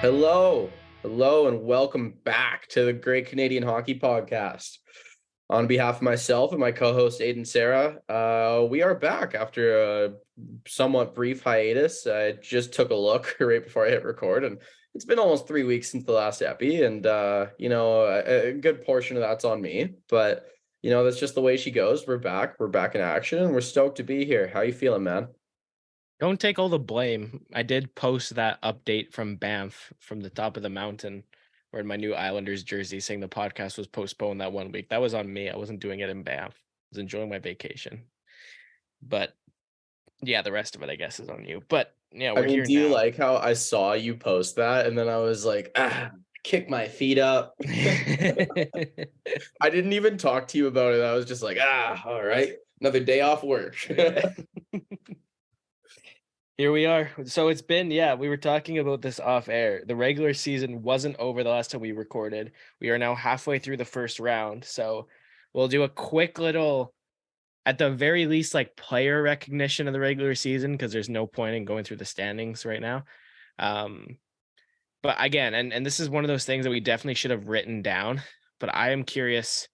Hello, and welcome back to the Great Canadian Hockey Podcast. On behalf of myself and my co-host Aiden Sarah, we are back after a somewhat brief hiatus. I just took a look right before I hit record, and it's been almost 3 weeks since the last epi, and a good portion of that's on me. But that's just the way she goes. We're back. We're back in action, and we're stoked to be here. How you feeling, man? Don't take all the blame. I did post that update from Banff from the top of the mountain wearing my new Islanders jersey saying the podcast was postponed that 1 week. That was on me. I wasn't doing it in Banff. I was enjoying my vacation. But yeah, the rest of it I guess is on you. But yeah, I we're mean, here do you now. like how I saw you post that and then I was like, kick my feet up. I didn't even talk to you about it. I was just like, all right, another day off work. Here we are. So it's been, yeah, we were talking about this off air. The regular season wasn't over the last time we recorded. We are now halfway through the first round. So we'll do a quick little, at the very least, like player recognition of the regular season, because there's no point in going through the standings right now. Um, but again, and this is one of those things that we definitely should have written down. But I am curious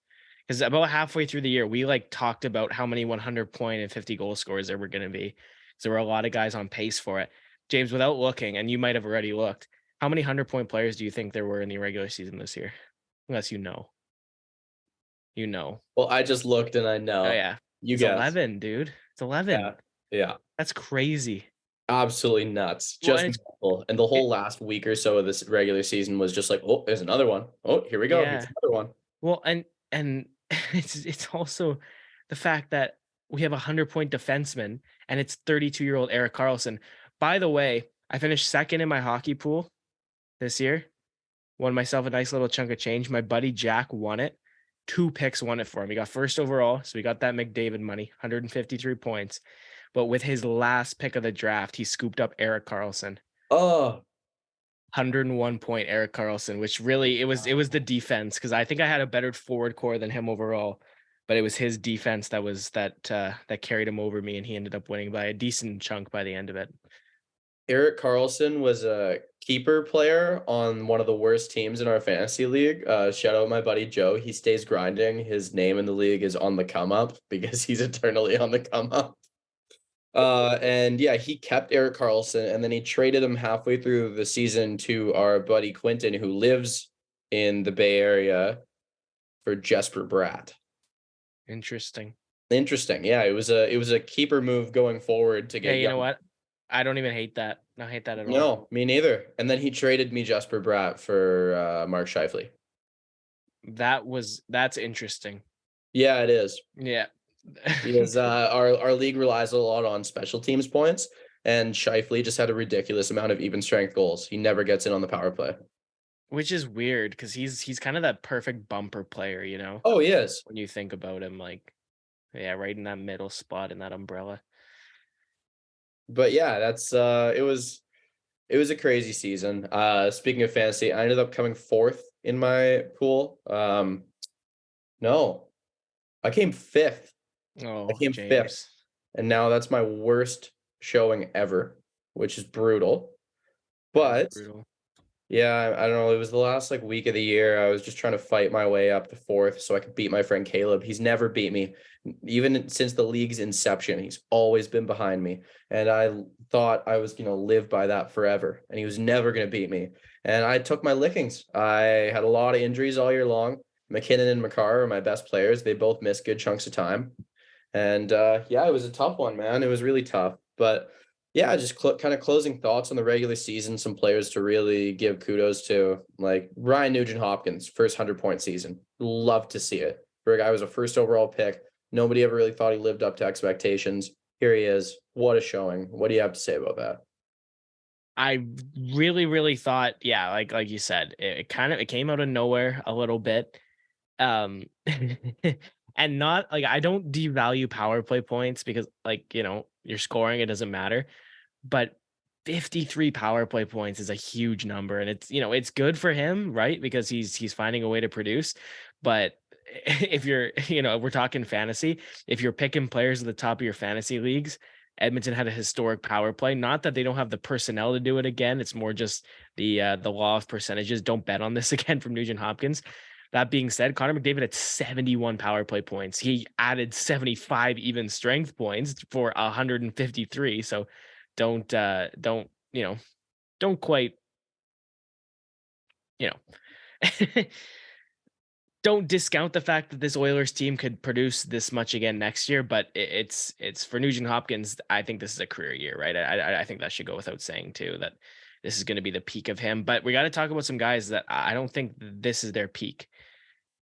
because about halfway through the year, we like talked about how many 100-point and 50 goal scorers there were going to be. So there were a lot of guys on pace for it. James, without looking, and you might have already looked, how many 100-point players do you think there were in the regular season this year? Unless you know. You know. Well, I just looked and I Oh, know. yeah. You It's guess. 11, dude. It's 11. Yeah. Yeah. That's crazy. Absolutely nuts. Well, Just and mental. And the it whole last week or so of this regular season was just like, oh, there's another one. Oh, here we go. Here's yeah. another one. Well, and it's also the fact that we have a 100-point defenseman and it's 32-year-old Eric Carlson. By the way, I finished second in my hockey pool this year. Won myself a nice little chunk of change. My buddy Jack won it. 2 picks won it for him. He got first overall, so we got that McDavid money, 153 points. But with his last pick of the draft, he scooped up Eric Carlson. Oh, 101-point Eric Carlson, which really it was the defense because I think I had a better forward core than him overall, but it was his defense that carried him over me, and he ended up winning by a decent chunk by the end of it. Eric Carlson was a keeper player on one of the worst teams in our fantasy league. Shout out my buddy Joe. He stays grinding. His name in the league is on the come up because he's eternally on the come up. And yeah, he kept Eric Carlson and then he traded him halfway through the season to our buddy Quentin, who lives in the Bay Area, for Jesper Bratt. Interesting. Interesting. Yeah, it was a keeper move going forward to get Hey, you know young. what? I don't even hate that. I don't hate that at all. No, me neither. And then he traded me Jesper Bratt for Mark Scheifele. That's interesting. Yeah, it is. Yeah. Because our league relies a lot on special teams points, and Scheifele just had a ridiculous amount of even strength goals. He never gets in on the power play. Which is weird because he's kind of that perfect bumper player, you know, Oh, he is. when you think about him, like, yeah, right in that middle spot in that umbrella. But yeah, that's it was a crazy season. Speaking of fantasy, I ended up coming fourth in my pool. No, I came fifth. I Oh, came fifth, James. and now that's my worst showing ever, which is brutal. That is But brutal. yeah, I don't know. It was the last like week of the year. I was just trying to fight my way up to fourth so I could beat my friend Caleb. He's never beat me, even since the league's inception. He's always been behind me, and I thought I was gonna live by that forever. And he was never gonna beat me. And I took my lickings. I had a lot of injuries all year long. McKinnon and McCarr are my best players. They both missed good chunks of time, and yeah, it was a tough one, man. It was really tough, but yeah, just kind of closing thoughts on the regular season. Some players to really give kudos to, like Ryan Nugent Hopkins, first 100-point season. Love to see it for a guy who was a first overall pick. Nobody ever really thought he lived up to expectations. Here he is. What a showing. What do you have to say about that? I really, really thought, yeah, like you said, it came out of nowhere a little bit. Um and not like I don't devalue power play points because like, you're scoring, it doesn't matter. But 53 power play points is a huge number and it's good for him, right? Because he's finding a way to produce. But if you're, we're talking fantasy, if you're picking players at the top of your fantasy leagues Edmonton had a historic power play. Not that they don't have the personnel to do it again. It's more just the law of percentages. Don't bet on this again from Nugent Hopkins. That being said, Connor McDavid had 71 power play points. He added 75 even strength points for 153. So don't, don't quite, you know, don't discount the fact that this Oilers team could produce this much again next year, but it's for Nugent Hopkins. I think this is a career year, right? I think that should go without saying too, that this is going to be the peak of him. But we got to talk about some guys that I don't think this is their peak.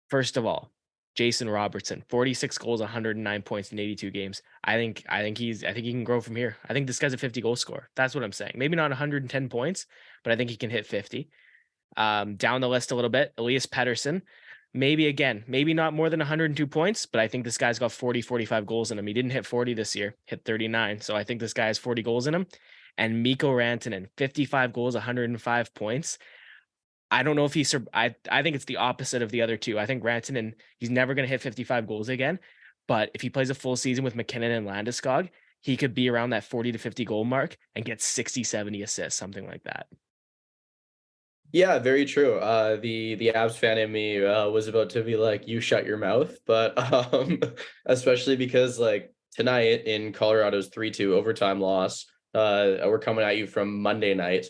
First of all, Jason Robertson, 46 goals, 109 points in 82 games. I think he can grow from here. I think this guy's a 50 goal scorer. That's what I'm saying. Maybe not 110 points, but I think he can hit 50. Down the list a little bit, Elias Pettersson, maybe not more than 102 points, but I think this guy's got 40, 45 goals in him. He didn't hit 40 this year, hit 39. So I think this guy has 40 goals in him. And Mikko Rantanen, 55 goals, 105 points. I don't know if I think it's the opposite of the other two. I think Rantanen, he's never going to hit 55 goals again. But if he plays a full season with McKinnon and Landeskog, he could be around that 40 to 50 goal mark and get 60, 70 assists, something like that. Yeah, very true. The Abs fan in me was about to be like, "You shut your mouth," but especially because like tonight in Colorado's 3-2 overtime loss, we're coming at you from Monday night.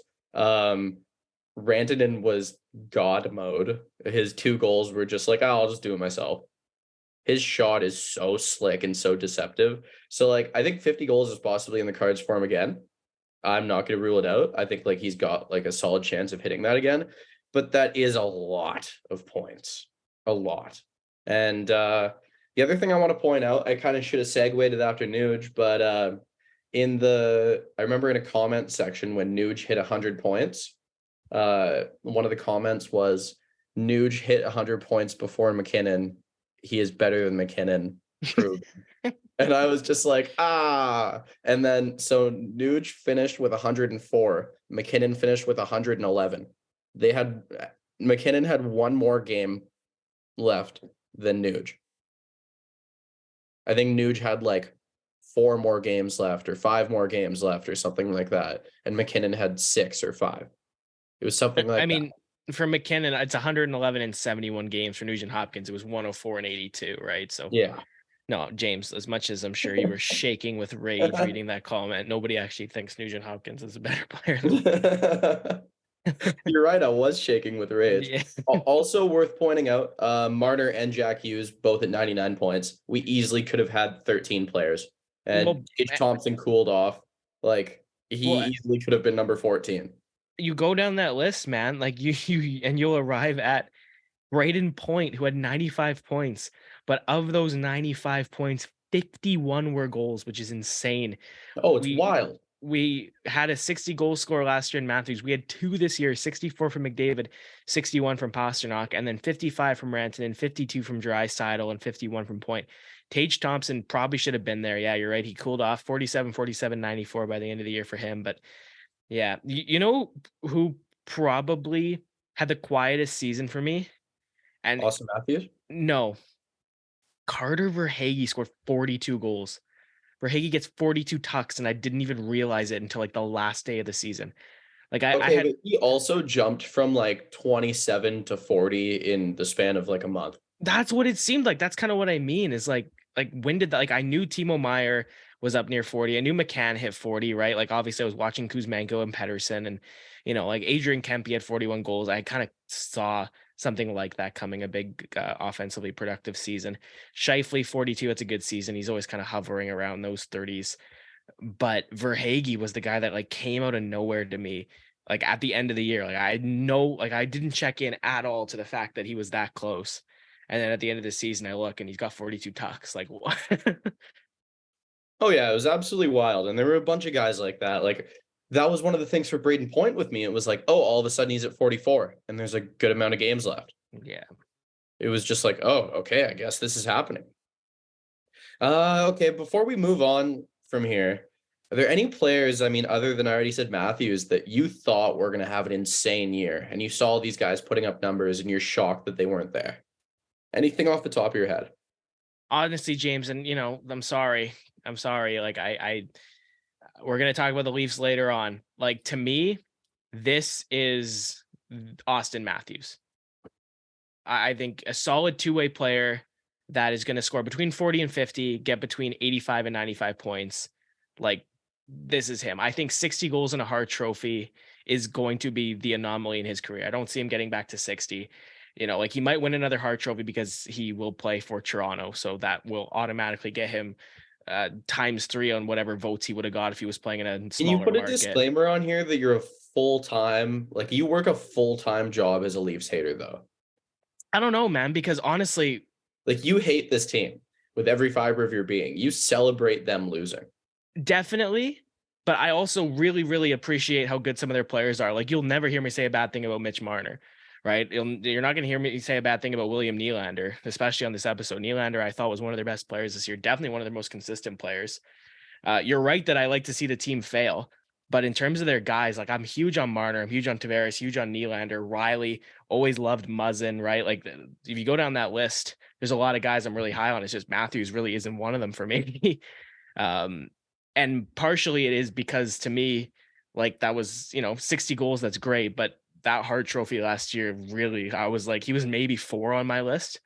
Rantanen was God mode. His 2 goals were just like, "Oh, I'll just do it myself." His shot is so slick and so deceptive. So like, I think 50 goals is possibly in the cards for him again. I'm not going to rule it out. I think like he's got like a solid chance of hitting that again, but that is a lot of points, a lot. And the other thing I want to point out, I kind of should have segued it after Nuge, but I remember in a comment section when Nuge hit 100 points, one of the comments was Nuge hit 100 points before McKinnon. He is better than McKinnon. True. And I was just like, and then so Nuge finished with 104. McKinnon finished with 111. McKinnon had one more game left than Nuge. I think Nuge had like 4 more games left or 5 more games left or something like that. And McKinnon had 6 or 5. It was something like that. For McKinnon, it's 111 in 71 games. For Nugent Hopkins, it was 104 and 82, right? So yeah. No, James, as much as I'm sure you were shaking with rage reading that comment, nobody actually thinks Nugent Hopkins is a better player. You're right. I was shaking with rage. Yeah. Also worth pointing out, Marner and Jack Hughes both at 99 points. We easily could have had 13 players. And H. Thompson cooled off. Like he easily could have been number 14. You go down that list, man. Like you'll arrive at Braden Point, who had 95 points. But of those 95 points, 51 were goals, which is insane. Oh, it's wild. We had a 60 goal scorer last year in Matthews. We had 2 this year, 64 from McDavid, 61 from Pastrnak, and then 55 from Rantanen, 52 from Draisaitl, and 51 from Point. Tage Thompson probably should have been there. Yeah, you're right. He cooled off 47, 47, 94 by the end of the year for him. But yeah, you know who probably had the quietest season for me? And Austin Matthews? No. Carter Verhaeghe scored 42 goals. Verhaeghe gets 42 tucks, and I didn't even realize it until like the last day of the season. Like but he also jumped from like 27 to 40 in the span of like a month. That's what it seemed like. That's kind of what I mean. Is like when did that? Like I knew Timo Meier was up near 40. I knew McCann hit 40, right? Like obviously I was watching Kuzmenko and Pettersson, and like Adrian Kempe had 41 goals. I kind of saw something like that coming, a big offensively productive season. Scheifele 42, it's a good season. He's always kind of hovering around those 30s. But Verhaeghe was the guy that like came out of nowhere to me, like at the end of the year. Like I didn't check in at all to the fact that he was that close. And then at the end of the season, I look and he's got 42 tucks. Like what? Oh yeah, it was absolutely wild. And there were a bunch of guys like that. Like that was one of the things for Braden Point with me. It was like, oh, all of a sudden he's at 44 and there's a good amount of games left. Yeah. It was just like, oh, okay, I guess this is happening. Okay, before we move on from here, are there any players, other than I already said Matthews, that you thought were going to have an insane year and you saw these guys putting up numbers and you're shocked that they weren't there? Anything off the top of your head? Honestly, James, and I'm sorry. Like We're gonna talk about the Leafs later on. Like, to me, this is Austin Matthews. I think a solid two-way player that is gonna score between 40 and 50, get between 85 and 95 points. Like, this is him. I think 60 goals in a Hart Trophy is going to be the anomaly in his career. I don't see him getting back to 60. Like, he might win another Hart Trophy because he will play for Toronto, so that will automatically get him times 3 on whatever votes he would have got if he was playing in a Can you smaller put a market. disclaimer on here that you're a full-time, like you work a full-time job as a Leafs hater though? I don't know, man, because honestly, Like you hate this team with every fiber of your being. You celebrate them losing. definitely. But I also really, really appreciate how good some of their players are. Like, you'll never hear me say a bad thing about Mitch Marner, right? You're not going to hear me say a bad thing about William Nylander, especially on this episode. Nylander, I thought, was one of their best players this year. Definitely one of their most consistent players. You're right that I like to see the team fail. But in terms of their guys, like, I'm huge on Marner, I'm huge on Tavares, huge on Nylander, Riley, always loved Muzzin, right? Like, if you go down that list, there's a lot of guys I'm really high on. It's just Matthews really isn't one of them for me. And partially it is because, to me, like, that was, 60 goals, that's great. But that Hart Trophy last year, really, I was like, he was maybe 4 on my list.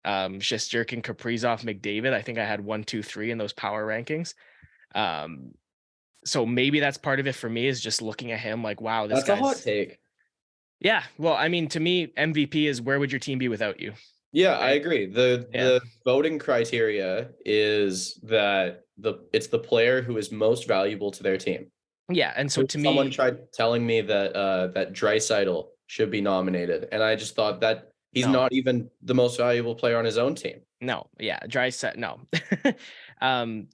Shesterkin, Kaprizov, McDavid. I think I had 1, 2, 3 in those power rankings. So maybe that's part of it for me, is just looking at him like, wow, this That's a hot guy's. take. Yeah. Well, I mean, to me, MVP is, where would your team be without you? Yeah, I Right. agree. Yeah. The voting criteria is that it's the player who is most valuable to their team. Yeah. And so, to Someone me, tried telling me that that Draisaitl should be nominated, and I just thought that he's no, not even the most valuable player on his own team. no, yeah, dry set, no.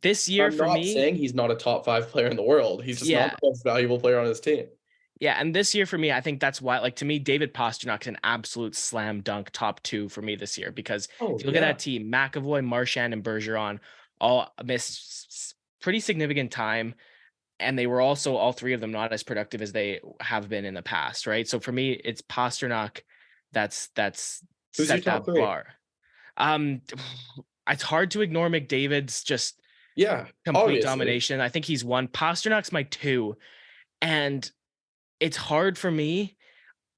This year I'm for not me, saying he's not a top 5 player in the world. He's just not yeah, the most valuable player on his team. yeah, and this year for me, I think that's why, like, to me, David Pastrnak is an absolute slam dunk top 2 for me this year, because Oh if you look at yeah. that team, McAvoy, Marchand, and Bergeron all missed pretty significant time, and they were also, all 3 of them, not as productive as they have been in the past, right? So for me, it's Pastrnak that's Who's your set top that 3? bar. Um, it's hard to ignore McDavid's just Yeah, complete obviously. domination. I think he's 1. Pasternak's my 2, and it's hard for me.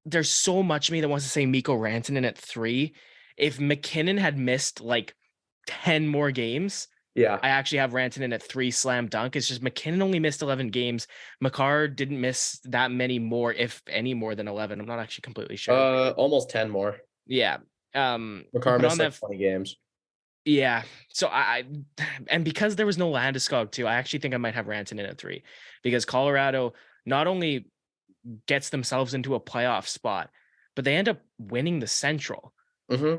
There's so much of me that wants to say Mikko Rantanen at 3. If McKinnon had missed like 10 more games, Yeah. I actually have Rantanen at 3, slam dunk. It's just McKinnon only missed 11 games. Makar didn't miss that many more, if any more than 11. I'm not actually completely sure. Almost 10 more. Yeah. Makar But on missed like that, 20 games. yeah. So and because there was no Landeskog too, I actually think I might have Rantanen at 3, because Colorado not only gets themselves into a playoff spot, but they end up winning the Central Mm-hmm.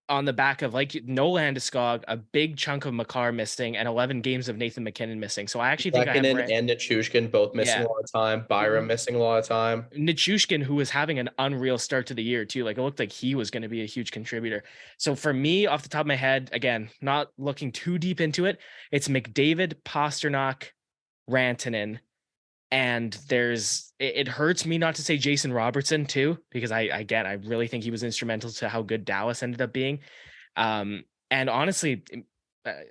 on the back of, like, no Landeskog, a big chunk of Makar missing, and 11 games of Nathan McKinnon missing. So I actually think I have Lehkonen and Nichushkin both missing yeah. a lot of time. Byram missing a lot of time. Nichushkin, who was having an unreal start to the year too. Like, it looked like he was going to be a huge contributor. So for me, off the top of my head, again, not looking too deep into it, it's McDavid, Pastrnak, Rantanen. And it hurts me not to say Jason Robertson too, because I really think he was instrumental to how good Dallas ended up being. And honestly,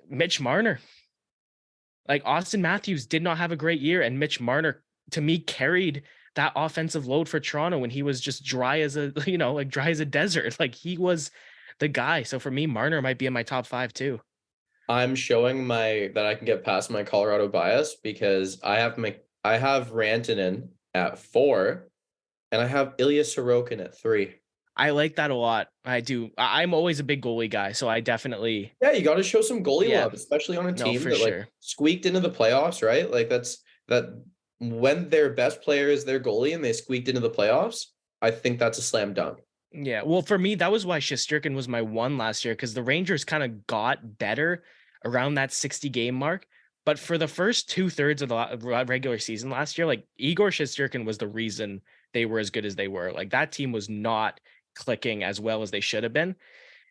Mitch Marner, like, Austin Matthews did not have a great year, and Mitch Marner, to me, carried that offensive load for Toronto when he was just dry as a, like, dry as a desert. Like, he was the guy. So for me, Marner might be in my top 5 too. I'm showing that I can get past my Colorado bias because I have Rantanen at 4 and I have Ilya Sorokin at 3. I like that a lot. I do. I'm always a big goalie guy, so I definitely, Yeah, you got to show some goalie yeah, love, especially on a no, team for that like sure. squeaked into the playoffs, right? Like that when their best player is their goalie and they squeaked into the playoffs, I think that's a slam dunk. Yeah. Well, for me, that was why Shesterkin was my 1 last year, because the Rangers kind of got better around that 60 game mark. But for the first 2/3 of the regular season last year, like, Igor Shesterkin was the reason they were as good as they were. Like, that team was not clicking as well as they should have been.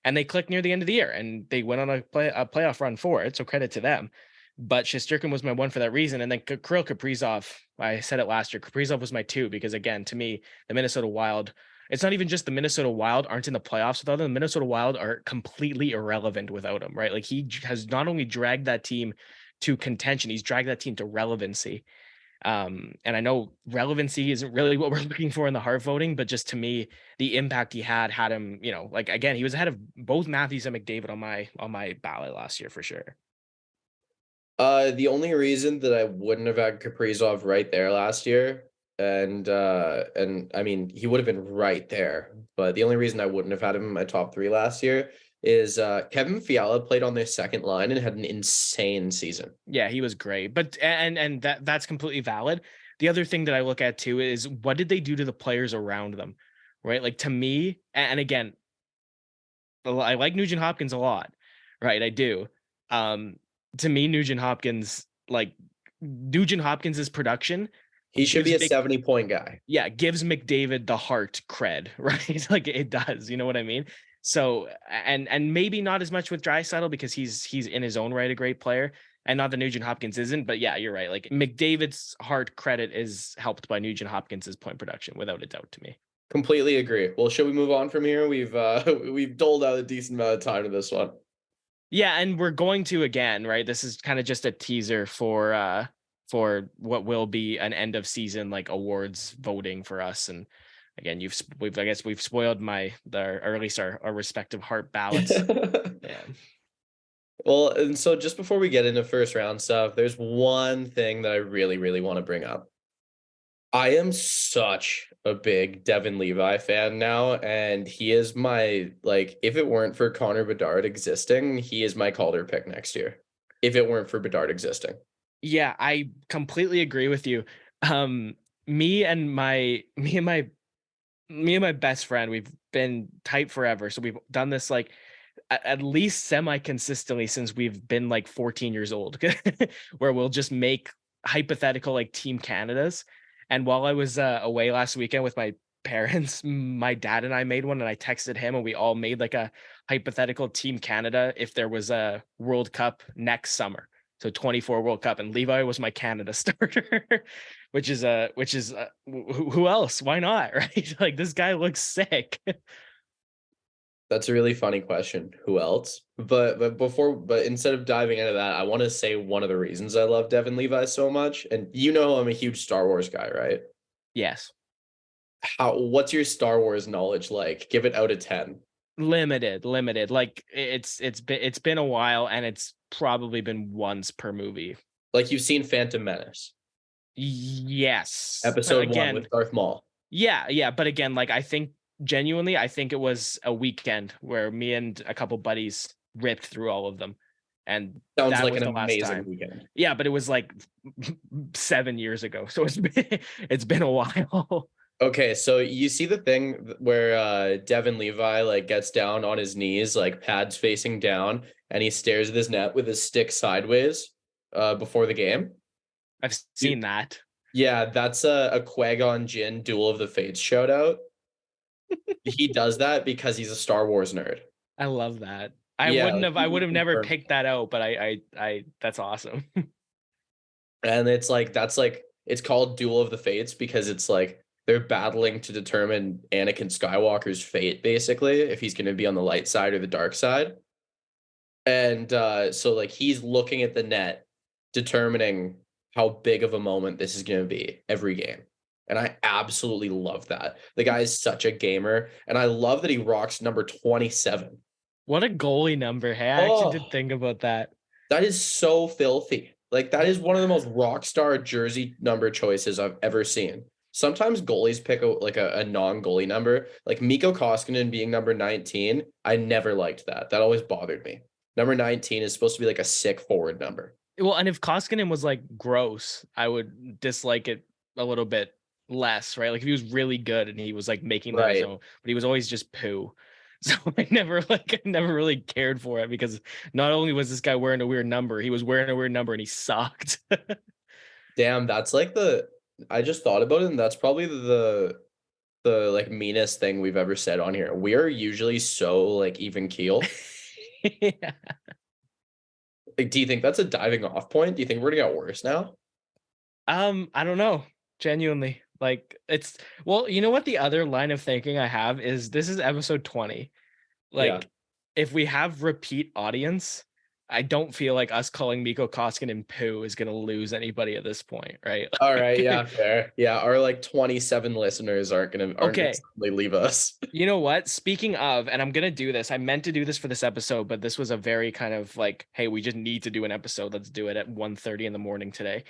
And they clicked near the end of the year, and they went on a playoff run for it. So credit to them. But Shesterkin was my 1 for that reason. And then Kirill Kaprizov, I said it last year, Kaprizov was my 2, because, again, to me, the Minnesota Wild, it's not even just the Minnesota Wild aren't in the playoffs without him. The Minnesota Wild are completely irrelevant without him, right? Like has not only dragged that team to contention, he's dragged that team to relevancy. And I know relevancy isn't really what we're looking for in the Hart voting, but just to me, the impact he had him, like again, he was ahead of both Matthews and McDavid on my ballot last year for sure. The only reason that I wouldn't have had Kaprizov right there last year, and I mean he would have been right there, but the only reason I wouldn't have had him in my top 3 last year is Kevin Fiala played on their second line and had an insane season. Yeah, he was great. But and that's completely valid. The other thing that I look at too is what did they do to the players around them? Right? Like to me, and again, I like Nugent Hopkins a lot, right? I do. To me, Nugent Hopkins' production, He should be a gives 70-point guy. yeah, gives McDavid the Hart cred, right? Like it does, you know what I mean? So and maybe not as much with Draisaitl because he's in his own right a great player, and not that Nugent Hopkins isn't, but yeah, you're right. Like McDavid's Hart credit is helped by Nugent Hopkins's point production, without a doubt to me. Completely agree. Well, should we move on from here? We've we've doled out a decent amount of time to this one. Yeah, and we're going to again, right? This is kind of just a teaser for what will be an end of season like awards voting for us. And again, we've spoiled or at least our respective Hart ballots. Yeah. Well, and so just before we get into first round stuff, there's one thing that I really, really want to bring up. I am such a big Devin Levi fan now, and he is my, like, if it weren't for Connor Bedard existing, he is my Calder pick next year. If it weren't for Bedard existing. Yeah, I completely agree with you. Me and my best friend, we've been tight forever. So we've done this like at least semi-consistently since we've been like 14 years old, where we'll just make hypothetical like Team Canadas. And while I was away last weekend with my parents, my dad and I made one, and I texted him, and we all made like a hypothetical Team Canada if there was a World Cup next summer. So 24 World Cup, and Levi was my Canada starter, which is who else? Why not? Right? Like this guy looks sick. That's a really funny question. Who else? But instead of diving into that, I want to say one of the reasons I love Devin Levi so much, and you know I'm a huge Star Wars guy, right? Yes. What's your Star Wars knowledge like? Give it out of 10. Limited. Like it's been a while, and it's probably been once per movie. Like you've seen Phantom Menace. Yes. Episode 1 with Darth Maul. Yeah. But again, like I think genuinely, I think it was a weekend where me and a couple buddies ripped through all of them. And sounds that like was an the last amazing time. weekend. Yeah, but it was like 7 years ago. So it's been a while. Okay, so you see the thing where Devin Levi like gets down on his knees, like pads facing down, and he stares at his net with his stick sideways before the game. I've seen that. Yeah, that's a Qui-Gon Jinn Duel of the Fates shout out. He does that because he's a Star Wars nerd. I love that. I would have never picked that out, but I that's awesome. And it's like it's called Duel of the Fates because it's like they're battling to determine Anakin Skywalker's fate, basically, if he's going to be on the light side or the dark side. And so like he's looking at the net, determining how big of a moment this is going to be every game. And I absolutely love that. The guy is such a gamer, and I love that he rocks number 27. What a goalie number. Hey, I actually did think about that. That is so filthy. Like that is one of the most rock star jersey number choices I've ever seen. Sometimes goalies pick a non-goalie number, like Mikko Koskinen being number 19. I never liked that. That always bothered me. Number 19 is supposed to be like a sick forward number. Well, and if Koskinen was like gross, I would dislike it a little bit less, right? Like if he was really good and he was like making that his own, but he was always just poo. So I never really cared for it because not only was this guy wearing a weird number, he was wearing a weird number and he sucked. Damn, that's like I just thought about it, and that's probably the like meanest thing we've ever said on here. We are usually so like even keel. Yeah. Like, do you think that's a diving off point? Do you think we're gonna get worse now? I don't know. Genuinely. Like it's well, you know what the other line of thinking I have is this is episode 20. Yeah. Like if we have repeat audience, I don't feel like us calling Miko Koskinen and Pooh is gonna lose anybody at this point, right? All right. Yeah. Like, Fair. Yeah. Our like 27 listeners aren't gonna okay. suddenly leave us. You know what? Speaking of, and I'm gonna do this. I meant to do this for this episode, but this was a very kind of like, hey, we just need to do an episode. Let's do it at 1:30 in the morning today,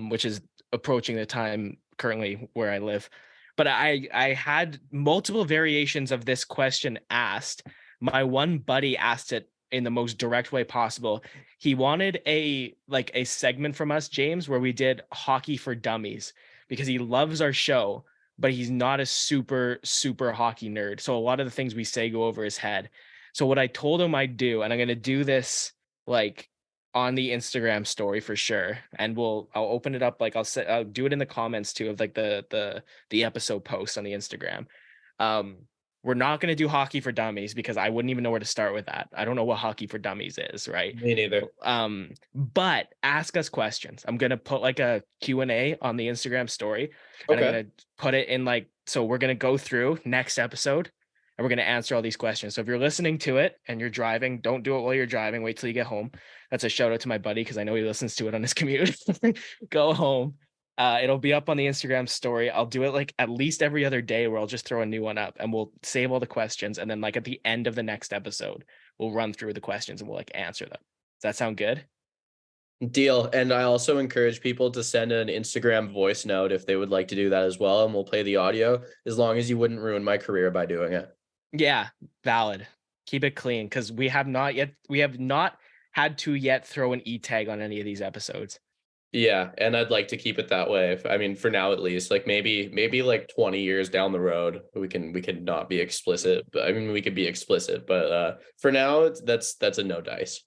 which is approaching the time currently where I live. But I had multiple variations of this question asked. My one buddy asked it in the most direct way possible. He wanted a segment from us, James, where we did hockey for dummies because he loves our show, but he's not a super hockey nerd. So a lot of the things we say go over his head. So what I told him I'd do, and I'm gonna do this like on the Instagram story for sure, and I'll open it up, like I'll do it in the comments too of like the episode post on the Instagram. Um, we're not gonna do hockey for dummies because I wouldn't even know where to start with that. I don't know what hockey for dummies is, right? Me neither. But ask us questions. I'm gonna put like a Q&A on the Instagram story, and I'm Okay. gonna put it in like, so we're gonna go through next episode and we're gonna answer all these questions. So if you're listening to it and you're driving, don't do it while you're driving. Wait till you get home. That's a shout out to my buddy because I know he listens to it on his commute. Go home. It'll be up on the Instagram story. I'll do it like at least every other day where I'll just throw a new one up and we'll save all the questions. And then like at the end of the next episode, we'll run through the questions and we'll like answer them. Does that sound good? Deal. And I also encourage people to send an Instagram voice note if they would like to do that as well. And we'll play the audio as long as you wouldn't ruin my career by doing it. Yeah, valid. Keep it clean because we have not had to yet throw an e-tag on any of these episodes. Yeah, and I'd like to keep it that way. I mean, for now at least, like maybe like 20 years down the road, we can not be explicit. But I mean, we could be explicit, but for now, that's a no dice.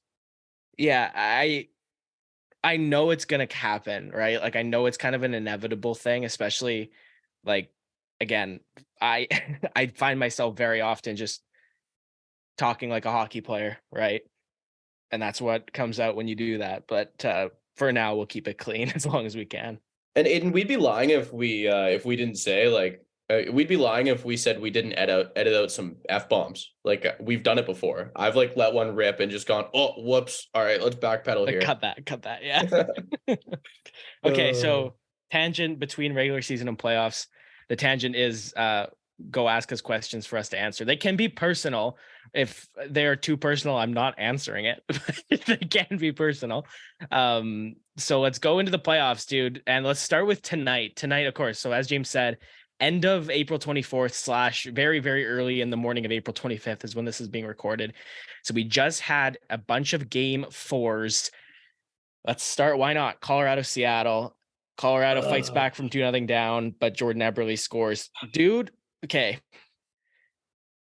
Yeah, I know it's gonna happen, right? Like I know it's kind of an inevitable thing, especially like again, I I find myself very often just talking like a hockey player, right? And that's what comes out when you do that. But for now, we'll keep it clean as long as we can. And Aiden, we'd be lying if we didn't say like we'd be lying if we said we didn't edit out some F bombs. Like we've done it before. I've like let one rip and just gone, oh whoops. All right, let's backpedal Like here. cut that. Yeah. Okay, so tangent between regular season and playoffs. The tangent is go ask us questions for us to answer. They can be personal. If they're too personal, I'm not answering it. They can be personal. So let's go into the playoffs, dude. And let's start with tonight. Tonight, of course. So as James said, end of April 24th / very, very early in the morning of April 25th is when this is being recorded. So we just had a bunch of game fours. Let's start. Why not? Colorado, Seattle. Colorado fights back from 2-0 down, but Jordan Eberle scores. Dude, okay.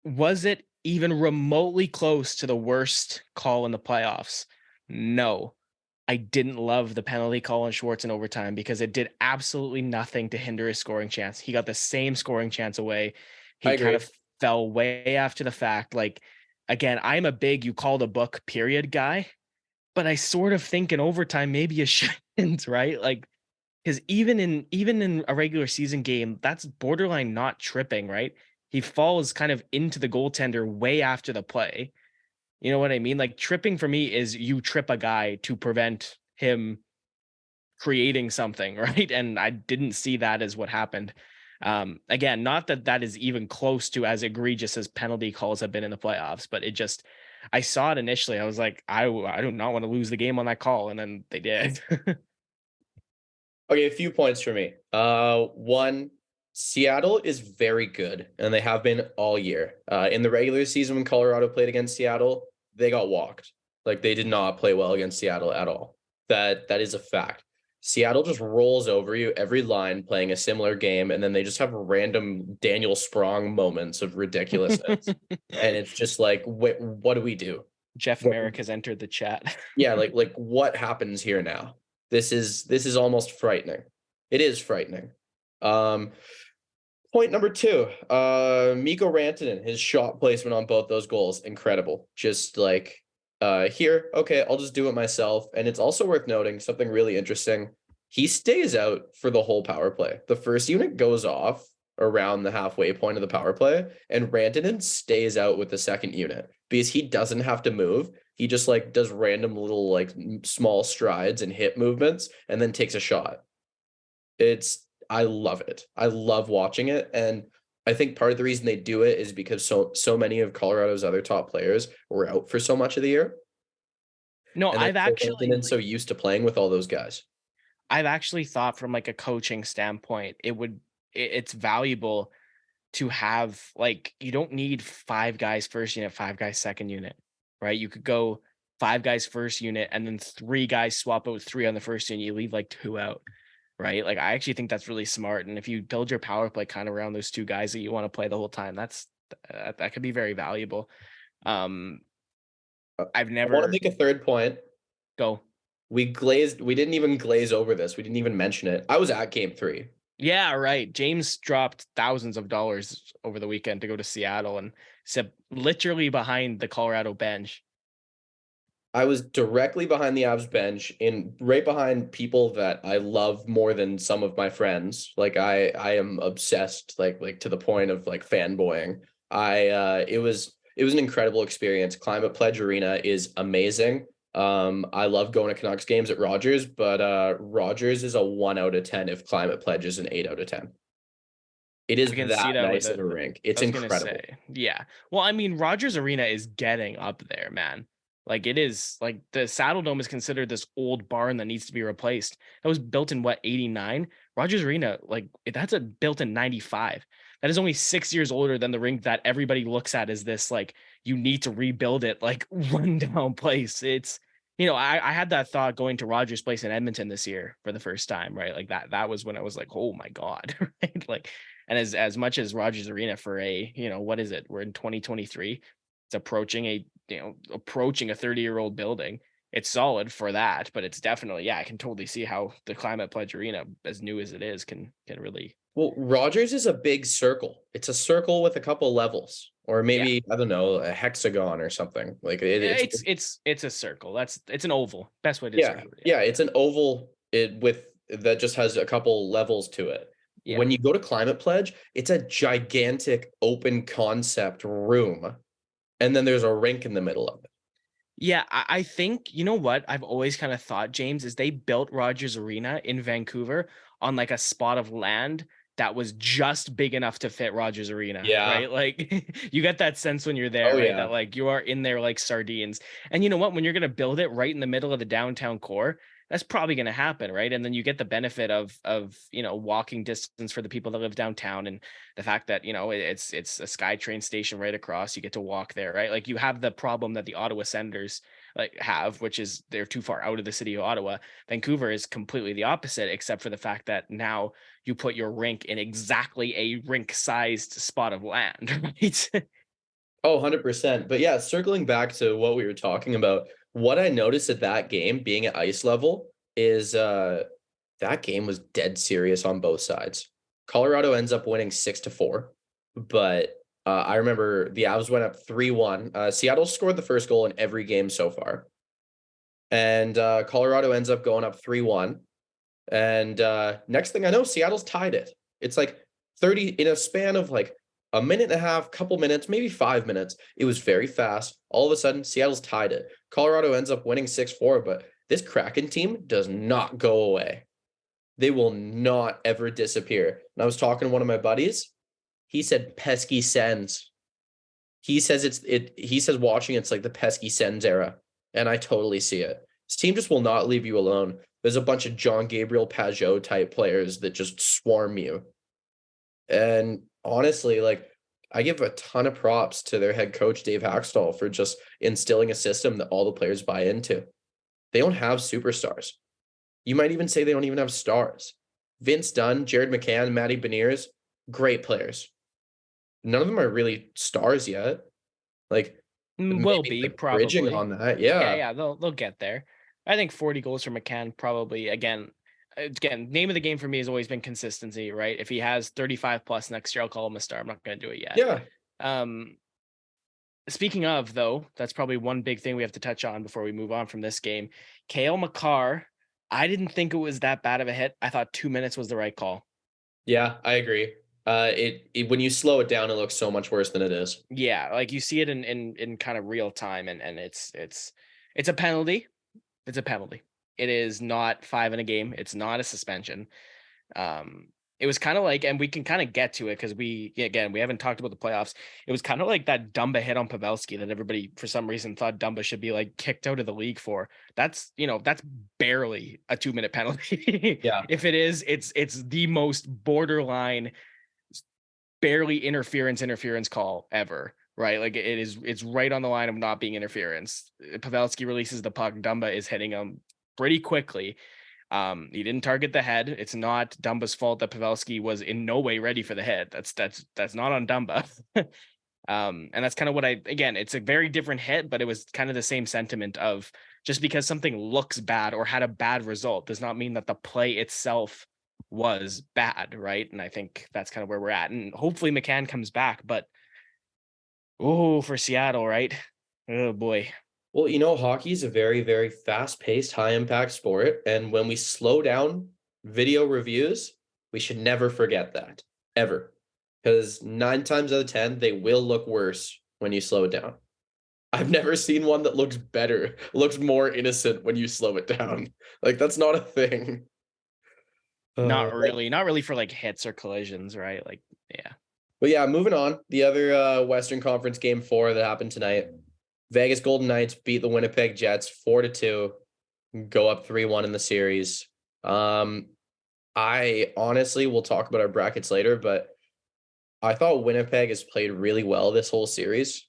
Was it even remotely close to the worst call in the playoffs? No. I didn't love the penalty call on Schwartz in overtime because it did absolutely nothing to hinder his scoring chance. He got the same scoring chance away. He kind of fell way after the fact. Like, again, I'm a big you call the book period guy, but I sort of think in overtime maybe you shouldn't, right? Like, because even in a regular season game, that's borderline not tripping, right? He falls kind of into the goaltender way after the play. You know what I mean? Like tripping for me is you trip a guy to prevent him creating something, right? And I didn't see that as what happened. Again, not that that is even close to as egregious as penalty calls have been in the playoffs, but it just, I saw it initially. I was like, I do not want to lose the game on that call. And then they did. Okay, a few points for me. One, Seattle is very good, and they have been all year. In the regular season, when Colorado played against Seattle, they got walked. Like they did not play well against Seattle at all. That is a fact. Seattle just rolls over you every line playing a similar game, and then they just have random Daniel Sprong moments of ridiculousness. And it's just like, what do we do? Jeff Merrick has entered the chat. Yeah, like what happens here now? This is almost frightening. It is frightening. Point number two, Mikko Rantanen, his shot placement on both those goals, incredible. Just like here, okay, I'll just do it myself. And it's also worth noting something really interesting. he stays out for the whole power play. The first unit goes off around the halfway point of the power play, and Rantanen stays out with the second unit because he doesn't have to move. He just like does random little like small strides and hip movements and then takes a shot. I love it. I love watching it. And I think part of the reason they do it is because so many of Colorado's other top players were out for so much of the year. No, And I've they're actually so used to playing with all those guys. I've actually thought from like a coaching standpoint, it's valuable to have like you don't need 5 guys first unit, 5 guys second unit, right? You could go 5 guys first unit and then 3 guys swap out with 3 on the first unit, you leave like 2 out, right? Like I actually think that's really smart. And if you build your power play kind of around those 2 guys that you want to play the whole time, that could be very valuable. Um I've I want to never make a third point. go. We didn't even glaze over this. We didn't even mention it. I was at game 3. Yeah, right. James dropped thousands of dollars over the weekend to go to Seattle and sit literally behind the Colorado bench. I was directly behind the Avs bench, in right behind people that I love more than some of my friends. Like I am obsessed, like to the point of like fanboying. It was an incredible experience. Climate Pledge Arena is amazing. I love going to Canucks games at Rogers, but Rogers is a 1 out of 10 if Climate Pledge is an 8 out of 10. It is I can see that that with nice of it. a rink. I It's was gonna incredible. say, yeah. Well, I mean, Rogers Arena is getting up there, man. Like it is like the Saddle Dome is considered this old barn that needs to be replaced. That was built in what, 89? Rogers Arena, like that's a built in 95. That is only 6 years older than the rink that everybody looks at as this like you need to rebuild it like rundown place. It's I had that thought going to Rogers Place in Edmonton this year for the first time, right? Like that was when I was like, oh my God, right? Like, and as much as Rogers Arena for a, what is it? We're in 2023. It's approaching a 30-year-old building. It's solid for that, but it's definitely, yeah, I can totally see how the Climate Pledge Arena, as new as it is, can really. Well, Rogers is a big circle. It's a circle with a couple levels, or Yeah. maybe I don't know, a hexagon or something. Like Yeah, it's it's a circle. It's an oval. Best way to yeah, describe it. yeah. It's an oval with that just has a couple levels to it. Yeah. When you go to Climate Pledge, it's a gigantic open concept room, and then there's a rink in the middle of it. Yeah, I think, you know what I've always kind of thought, James, is they built Rogers Arena in Vancouver on like a spot of land that was just big enough to fit Rogers Arena, Yeah. right? Like you get that sense when you're there, Oh right? yeah. That like you are in there like sardines. And you know what? When you're gonna build it right in the middle of the downtown core, that's probably going to happen, right? And then you get the benefit of walking distance for the people that live downtown, and the fact that it's a SkyTrain station right across. You get to walk there, right? Like you have the problem that the Ottawa Senators like have, which is they're too far out of the city of Ottawa. Vancouver is completely the opposite, except for the fact that now you put your rink in exactly a rink-sized spot of land, right? Oh, 100%. But yeah, circling back to what we were talking about, what I noticed at that game being at ice level is that game was dead serious on both sides. Colorado ends up winning 6-4, but I remember the Avs went up 3-1. Seattle scored the first goal in every game so far. And Colorado ends up going up 3-1. And next thing I know, Seattle's tied it. It's like 30 in a span of like a minute and a half, couple minutes, maybe 5 minutes. It was very fast. All of a sudden, Seattle's tied it. Colorado ends up winning 6-4, but this Kraken team does not go away. They will not ever disappear. And I was talking to one of my buddies. He said pesky Sens. He says he says watching it's like the pesky Sens era. And I totally see it. This team just will not leave you alone. There's a bunch of John Gabriel Pajot type players that just swarm you. And honestly, like I give a ton of props to their head coach, Dave Haxtell, for just instilling a system that all the players buy into. They don't have superstars. You might even say they don't even have stars. Vince Dunn, Jared McCann, Matty Beniers, great players. None of them are really stars yet. Like Will maybe be like bridging probably. on that. Yeah, Yeah. yeah, they'll get there. I think 40 goals for McCann probably again, name of the game for me has always been consistency, right? If he has 35 plus next year, I'll call him a star. I'm not going to do it yet. Yeah. Speaking of though, that's probably one big thing we have to touch on before we move on from this game. Cale Makar, I didn't think it was that bad of a hit. I thought 2 minutes was the right call. Yeah, I agree. It when you slow it down, it looks so much worse than it is. Yeah, like you see it in kind of real time, and it's a penalty. It's a penalty. It is not 5 in a game. It's not a suspension. Um, it was kind of like, and we can kind of get to it because again, we haven't talked about the playoffs. It was kind of like that Dumba hit on Pavelski that everybody for some reason thought Dumba should be like kicked out of the league for. That's barely a 2 minute penalty. Yeah. If it is, it's the most borderline, barely interference call ever. Right, like it's right on the line of not being interference. Pavelski releases the puck. Dumba is hitting him pretty quickly. He didn't target the head. It's not Dumba's fault that Pavelski was in no way ready for the head. That's not on Dumba. And that's kind of what again, it's a very different hit, but it was kind of the same sentiment of just because something looks bad or had a bad result does not mean that the play itself was bad, right? And I think that's kind of where we're at. And hopefully McCann comes back, but for Seattle, right? Oh boy. Well, hockey is a very, very fast-paced, high-impact sport, and when we slow down video reviews, we should never forget that, ever. Because 9 times out of 10, they will look worse when you slow it down. I've never seen one that looks better, looks more innocent when you slow it down. Like, that's not a thing. Not really for like hits or collisions, right? Like, yeah. But yeah, moving on. The other Western Conference game 4 that happened tonight. Vegas Golden Knights beat the Winnipeg Jets 4-2, go up 3-1 in the series. I honestly will talk about our brackets later, but I thought Winnipeg has played really well this whole series.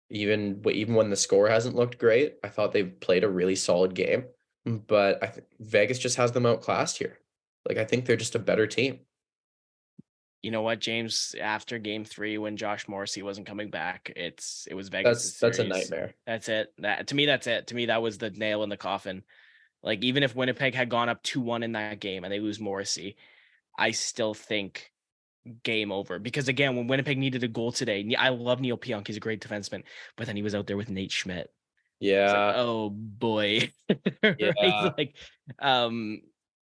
Even when the score hasn't looked great, I thought they've played a really solid game. But I think Vegas just has them outclassed here. Like, I think they're just a better team. You know what, James? After Game 3, when Josh Morrissey wasn't coming back, it was Vegas. That's a nightmare. That's it. That's it. To me, that was the nail in the coffin. Like, even if Winnipeg had gone up 2-1 in that game and they lose Morrissey, I still think game over. Because again, when Winnipeg needed a goal today, I love Neil Pionk. He's a great defenseman, but then he was out there with Nate Schmidt. Yeah. Like, oh boy. Yeah. Right? Like,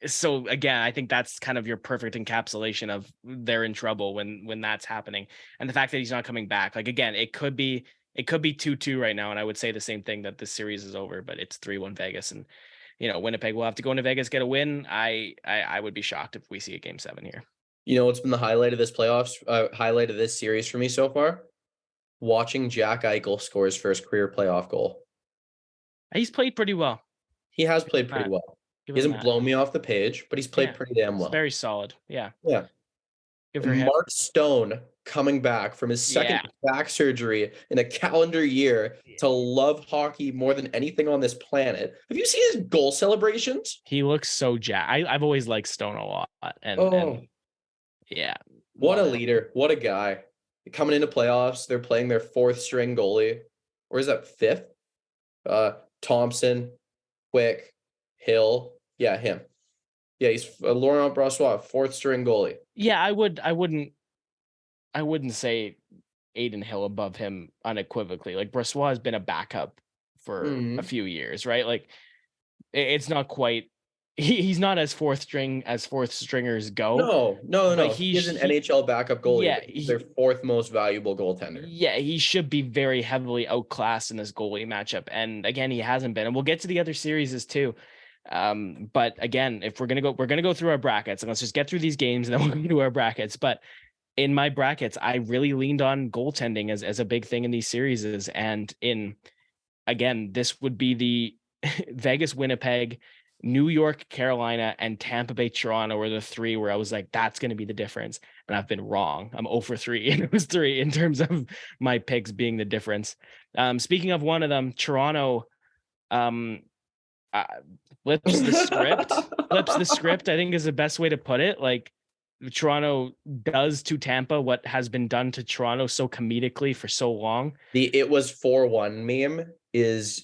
so again, I think that's kind of your perfect encapsulation of they're in trouble when that's happening. And the fact that he's not coming back, like, again, it could be 2-2 right now. And I would say the same thing, that this series is over, but it's 3-1 Vegas. And, Winnipeg will have to go into Vegas, get a win. I would be shocked if we see a Game 7 here. What's been the highlight of this highlight of this series for me so far? Watching Jack Eichel score his first career playoff goal. He's played pretty well. He has played pretty well. He hasn't blown me off the page, but he's played pretty damn well. It's very solid. Yeah. Yeah. Mark Stone coming back from his second back surgery in a calendar year to love hockey more than anything on this planet. Have you seen his goal celebrations? He looks so jacked. I've always liked Stone a lot. And yeah. What a leader. What a guy. Coming into playoffs, they're playing their 4th string goalie. Or is that 5th? Thompson, Quick, Hill. Yeah, him. Yeah, he's Laurent Brossoit, 4th string goalie. Yeah, I wouldn't say Adin Hill above him unequivocally. Like, Brossoit has been a backup for a few years, right? Like, it's not quite. He's not as 4th string as 4th stringers go. No. He's an NHL backup goalie. Yeah, he's their 4th most valuable goaltender. Yeah, he should be very heavily outclassed in this goalie matchup. And again, he hasn't been. And we'll get to the other series too. But again, if we're gonna go through our brackets, and let's just get through these games and then we'll go to our brackets. But in my brackets, I really leaned on goaltending as a big thing in these series. And again, this would be the Vegas, Winnipeg, New York, Carolina, and Tampa Bay, Toronto were the 3 where I was like, that's going to be the difference. And I've been wrong. I'm 0 for 3 in those 3 in terms of my picks being the difference. Speaking of one of them, Toronto, flips the script, I think is the best way to put it. Like, Toronto does to Tampa what has been done to Toronto so comedically for so long. The "it was 4-1" meme is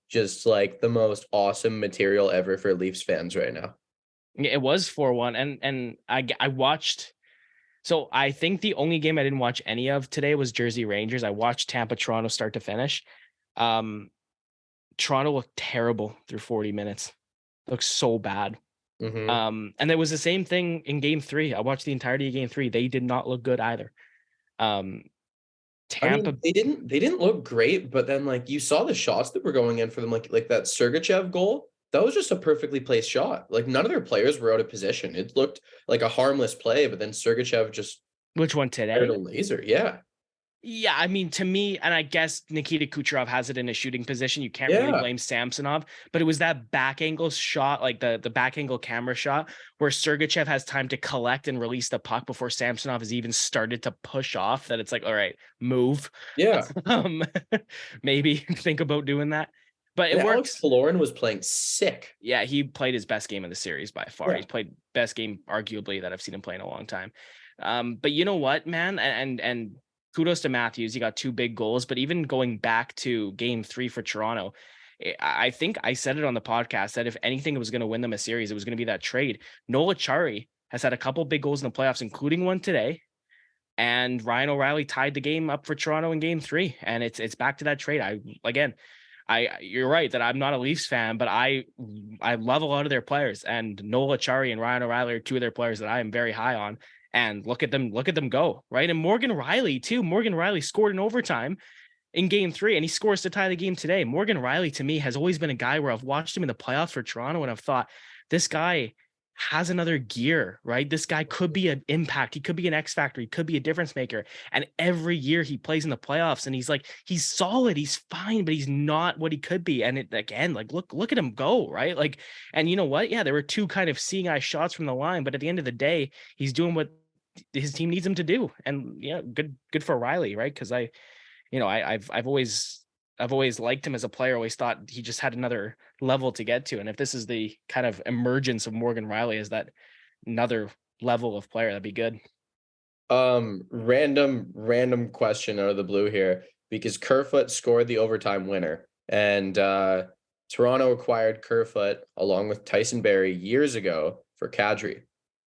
just like the most awesome material ever for Leafs fans right now. It was 4-1, and I watched. So I think the only game I didn't watch any of today was Jersey Rangers. I watched Tampa Toronto start to finish. Toronto looked terrible through 40 minutes. Looks so bad. Hmm. And there was the same thing in game 3. I watched the entirety of game 3. They did not look good either. Um, I mean, Tampa, they didn't look great, but then like you saw the shots that were going in for them, like that Sergachev goal. That was just a perfectly placed shot. Like none of their players were out of position. It looked like a harmless play, but then Sergachev just which one fired a today? laser. Yeah, Yeah, I mean, to me, and I guess Nikita Kucherov has it in a shooting position. You can't really yeah, blame Samsonov, but it was that back angle shot, like the back angle camera shot, where Sergachev has time to collect and release the puck before Samsonov has even started to push off. That it's like, all right, move. yeah. Um, maybe think about doing that, but And it Alex works. Killorn was playing sick. Yeah, he played his best game of the series by far. Yeah. He's played best game, arguably, that I've seen him play in a long time. But you know what, man, and kudos to Matthews. He got 2 big goals, but even going back to game 3 for Toronto, I think I said it on the podcast that if anything was going to win them a series, it was going to be that trade. Nola Chari has had a couple big goals in the playoffs, including one today. And Ryan O'Reilly tied the game up for Toronto in game 3. And it's back to that trade. You're right that I'm not a Leafs fan, but I love a lot of their players, and Nola Chari and Ryan O'Reilly are 2 of their players that I am very high on. And look at them go, right? And Morgan Riley too. Morgan Riley scored in overtime in game 3, and he scores to tie the game today. Morgan Riley to me has always been a guy where I've watched him in the playoffs for Toronto and I've thought this guy has another gear, right? This guy could be an impact. He could be an X factor. He could be a difference maker. And every year he plays in the playoffs and he's solid. He's fine, but he's not what he could be. And it again, like, look at him go, right? Like, and you know what? Yeah, there were 2 kind of seeing eye shots from the line, but at the end of the day, he's doing what his team needs him to do. And yeah, good for Riley, right? Because I've always liked him as a player. Always thought he just had another level to get to. And if this is the kind of emergence of Morgan Riley as that another level of player, that'd be good. Random question out of the blue here because Kerfoot scored the overtime winner, and Toronto acquired Kerfoot along with Tyson Barrie years ago for Kadri.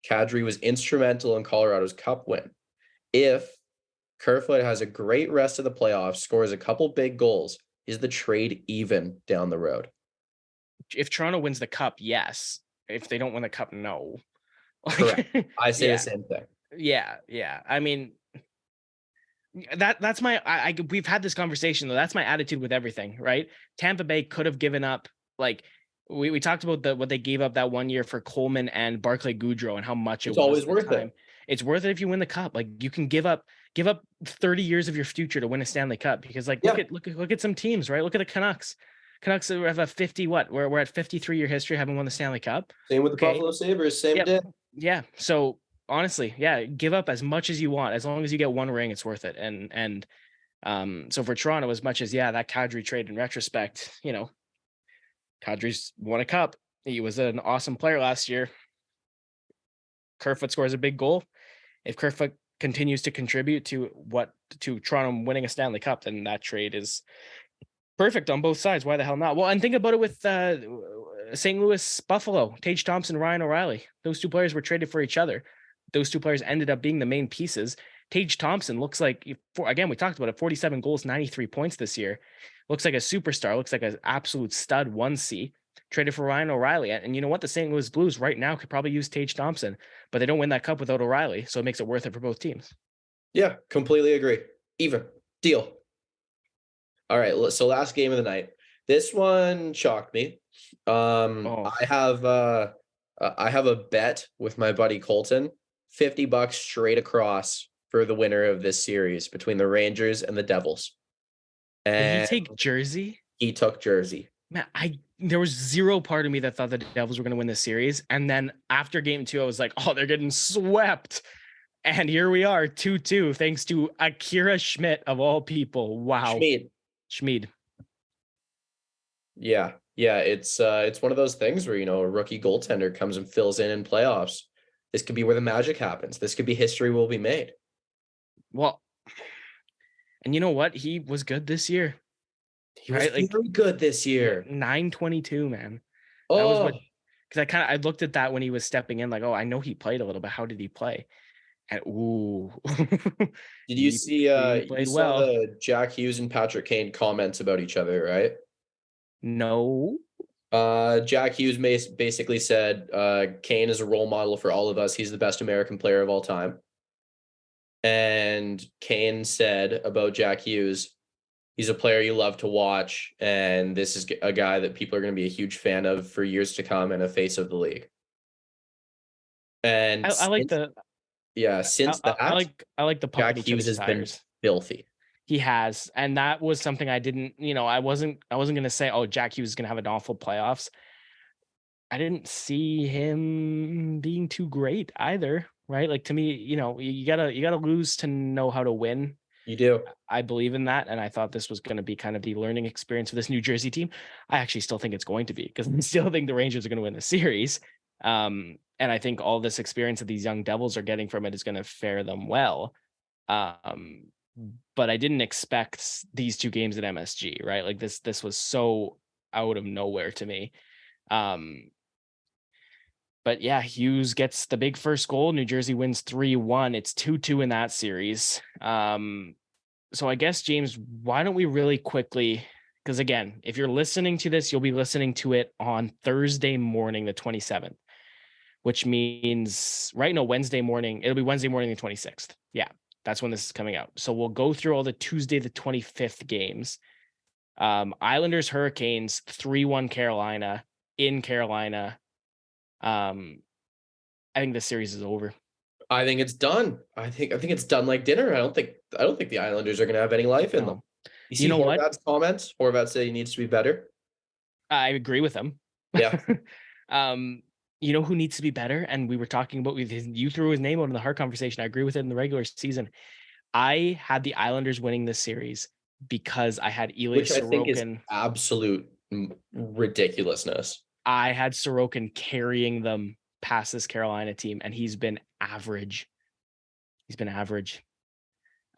Kadri was instrumental in Colorado's Cup win. If Kerfoot has a great rest of the playoffs, scores a couple big goals, is the trade even down the road? If Toronto wins the cup, yes. If they don't win the cup, no. Correct. Like, I say the yeah, same thing. yeah. I mean, that's my we've had this conversation though. That's my attitude with everything, right? Tampa Bay could have given up, like, we talked about what they gave up that 1 year for Coleman and Barclay Goudreau and how much it It's was always at the worth time. it. It's worth it if you win the cup. Like, you can give up 30 years of your future to win a Stanley Cup, because like Yeah. look at some teams, right? Look at the Canucks. Canucks have a 50 what? We're at 53-year history, haven't won the Stanley Cup. Same with the Okay. Buffalo Sabres. Same Yep. day. Yeah. So honestly, yeah, give up as much as you want. As long as you get 1 ring, it's worth it. And so for Toronto, as much as, yeah, that Kadri trade in retrospect, Kadri's won a cup. He was an awesome player last year. Kerfoot scores a big goal. If Kerfoot continues to contribute to Toronto winning a Stanley Cup, then that trade is perfect on both sides. Why the hell not? Well, and think about it with St. Louis, Buffalo, Tage Thompson, Ryan O'Reilly. Those 2 players were traded for each other. Those 2 players ended up being the main pieces. Tage Thompson looks like, again, we talked about it, 47 goals, 93 points this year. Looks like a superstar. Looks like an absolute stud 1C. Traded for Ryan O'Reilly. And you know what? The St. Louis Blues right now could probably use Tage Thompson, but they don't win that cup without O'Reilly. So it makes it worth it for both teams. Yeah, completely agree. Even deal. All right, so last game of the night. This one shocked me. Oh, I have a bet with my buddy Colton, $50 straight across for the winner of this series between the Rangers and the Devils. did he And take Jersey? he took Jersey. Man, there was zero part of me that thought the Devils were going to win this series. And then after game 2, I was like, oh, they're getting swept. And here we are, 2-2, thanks to Akira Schmidt of all people. Wow. Schmid. Yeah. It's one of those things where, a rookie goaltender comes and fills in playoffs. This could be where the magic happens. This could be history will be made. Well, and you know what? He was good this year. He was very good this year. 922, man. That was what, because I looked at that when he was stepping in, like, oh, I know he played a little bit. How did he play? And ooh. Did you see played well. the Jack Hughes and Patrick Kane comments about each other, right? No. Jack Hughes basically said Kane is a role model for all of us. He's the best American player of all time. And Kane said about Jack Hughes, he's a player you love to watch, and this is a guy that people are going to be a huge fan of for years to come and a face of the league. And I like the since that, I like the Jack pumping each Hughes other's has been tires. filthy. He has, and that was something I didn't, I wasn't gonna say, oh, Jack Hughes is gonna have an awful playoffs. I didn't see him being too great either, right? Like, to me, you gotta lose to know how to win. You do. I believe in that, and I thought this was going to be kind of the learning experience for this New Jersey team. I actually still think it's going to be, because I still think the Rangers are going to win the series. And I think all this experience that these young Devils are getting from it is going to fare them well. But I didn't expect these two games at MSG, right? Like, this was so out of nowhere to me. But yeah, Hughes gets the big first goal. New Jersey wins 3-1. It's 2-2 in that series. So I guess, James, why don't we really quickly, because again, if you're listening to this, you'll be listening to it on Thursday morning, the 27th, which means Wednesday morning. It'll be Wednesday morning, the 26th. Yeah, that's when this is coming out. So we'll go through all the Tuesday, the 25th games. Islanders, Hurricanes, 3-1 Carolina in Carolina. I think this series is over. I think it's done. I think it's done like dinner. I don't think the Islanders are going to have any life in them. You see Horvat's comments? Horvat said he needs to be better. I agree with him. Yeah. You know who needs to be better? And we were talking about you threw his name out in the Hart conversation. I agree with it in the regular season. I had the Islanders winning this series because I had Ilya Which Sorokin. I think is absolute ridiculousness. I had Sorokin carrying them past this Carolina team, and he's been average.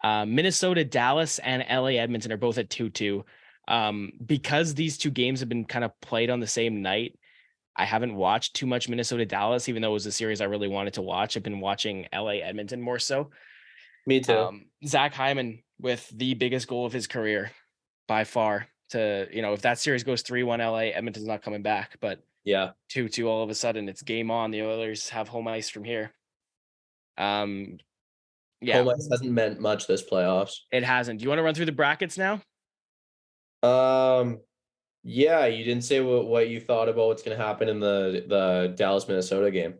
Minnesota, Dallas, and LA Edmonton are both at 2-2. Because these two games have been kind of played on the same night, I haven't watched too much Minnesota, Dallas, even though it was a series I really wanted to watch. I've been watching LA Edmonton more so. Me too. Zach Hyman with the biggest goal of his career by far. If that series goes 3-1 LA, Edmonton's not coming back. But yeah, 2-2, all of a sudden it's game on. The Oilers have home ice from here. Yeah, home ice hasn't meant much this playoffs. It hasn't. Do you want to run through the brackets now? Yeah, you didn't say what you thought about what's going to happen in the Dallas Minnesota game.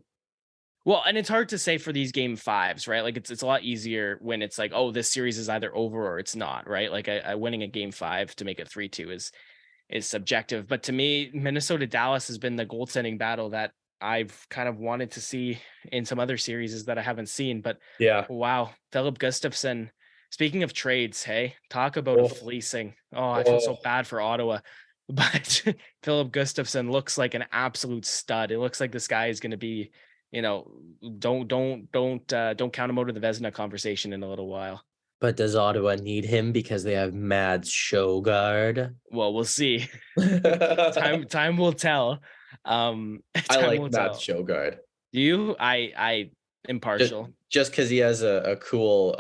Well, and it's hard to say for these game fives, right? Like, it's a lot easier when it's like, oh, this series is either over or it's not, right? Like, I winning a game 5 to make it 3-2 is subjective. But to me, Minnesota Dallas has been the goaltending battle that I've kind of wanted to see in some other series that I haven't seen. But yeah, wow, Philip Gustafson. Speaking of trades, hey, talk about a fleecing. Oh, I feel so bad for Ottawa. But Philip Gustafson looks like an absolute stud. It looks like this guy is going to be, don't count him out of the Vezina conversation in a little while. But does Ottawa need him because they have Mads Sjogard? Well, we'll see. Time will tell. I like Mads Sjogard. Do you? I impartial. Just because he has a cool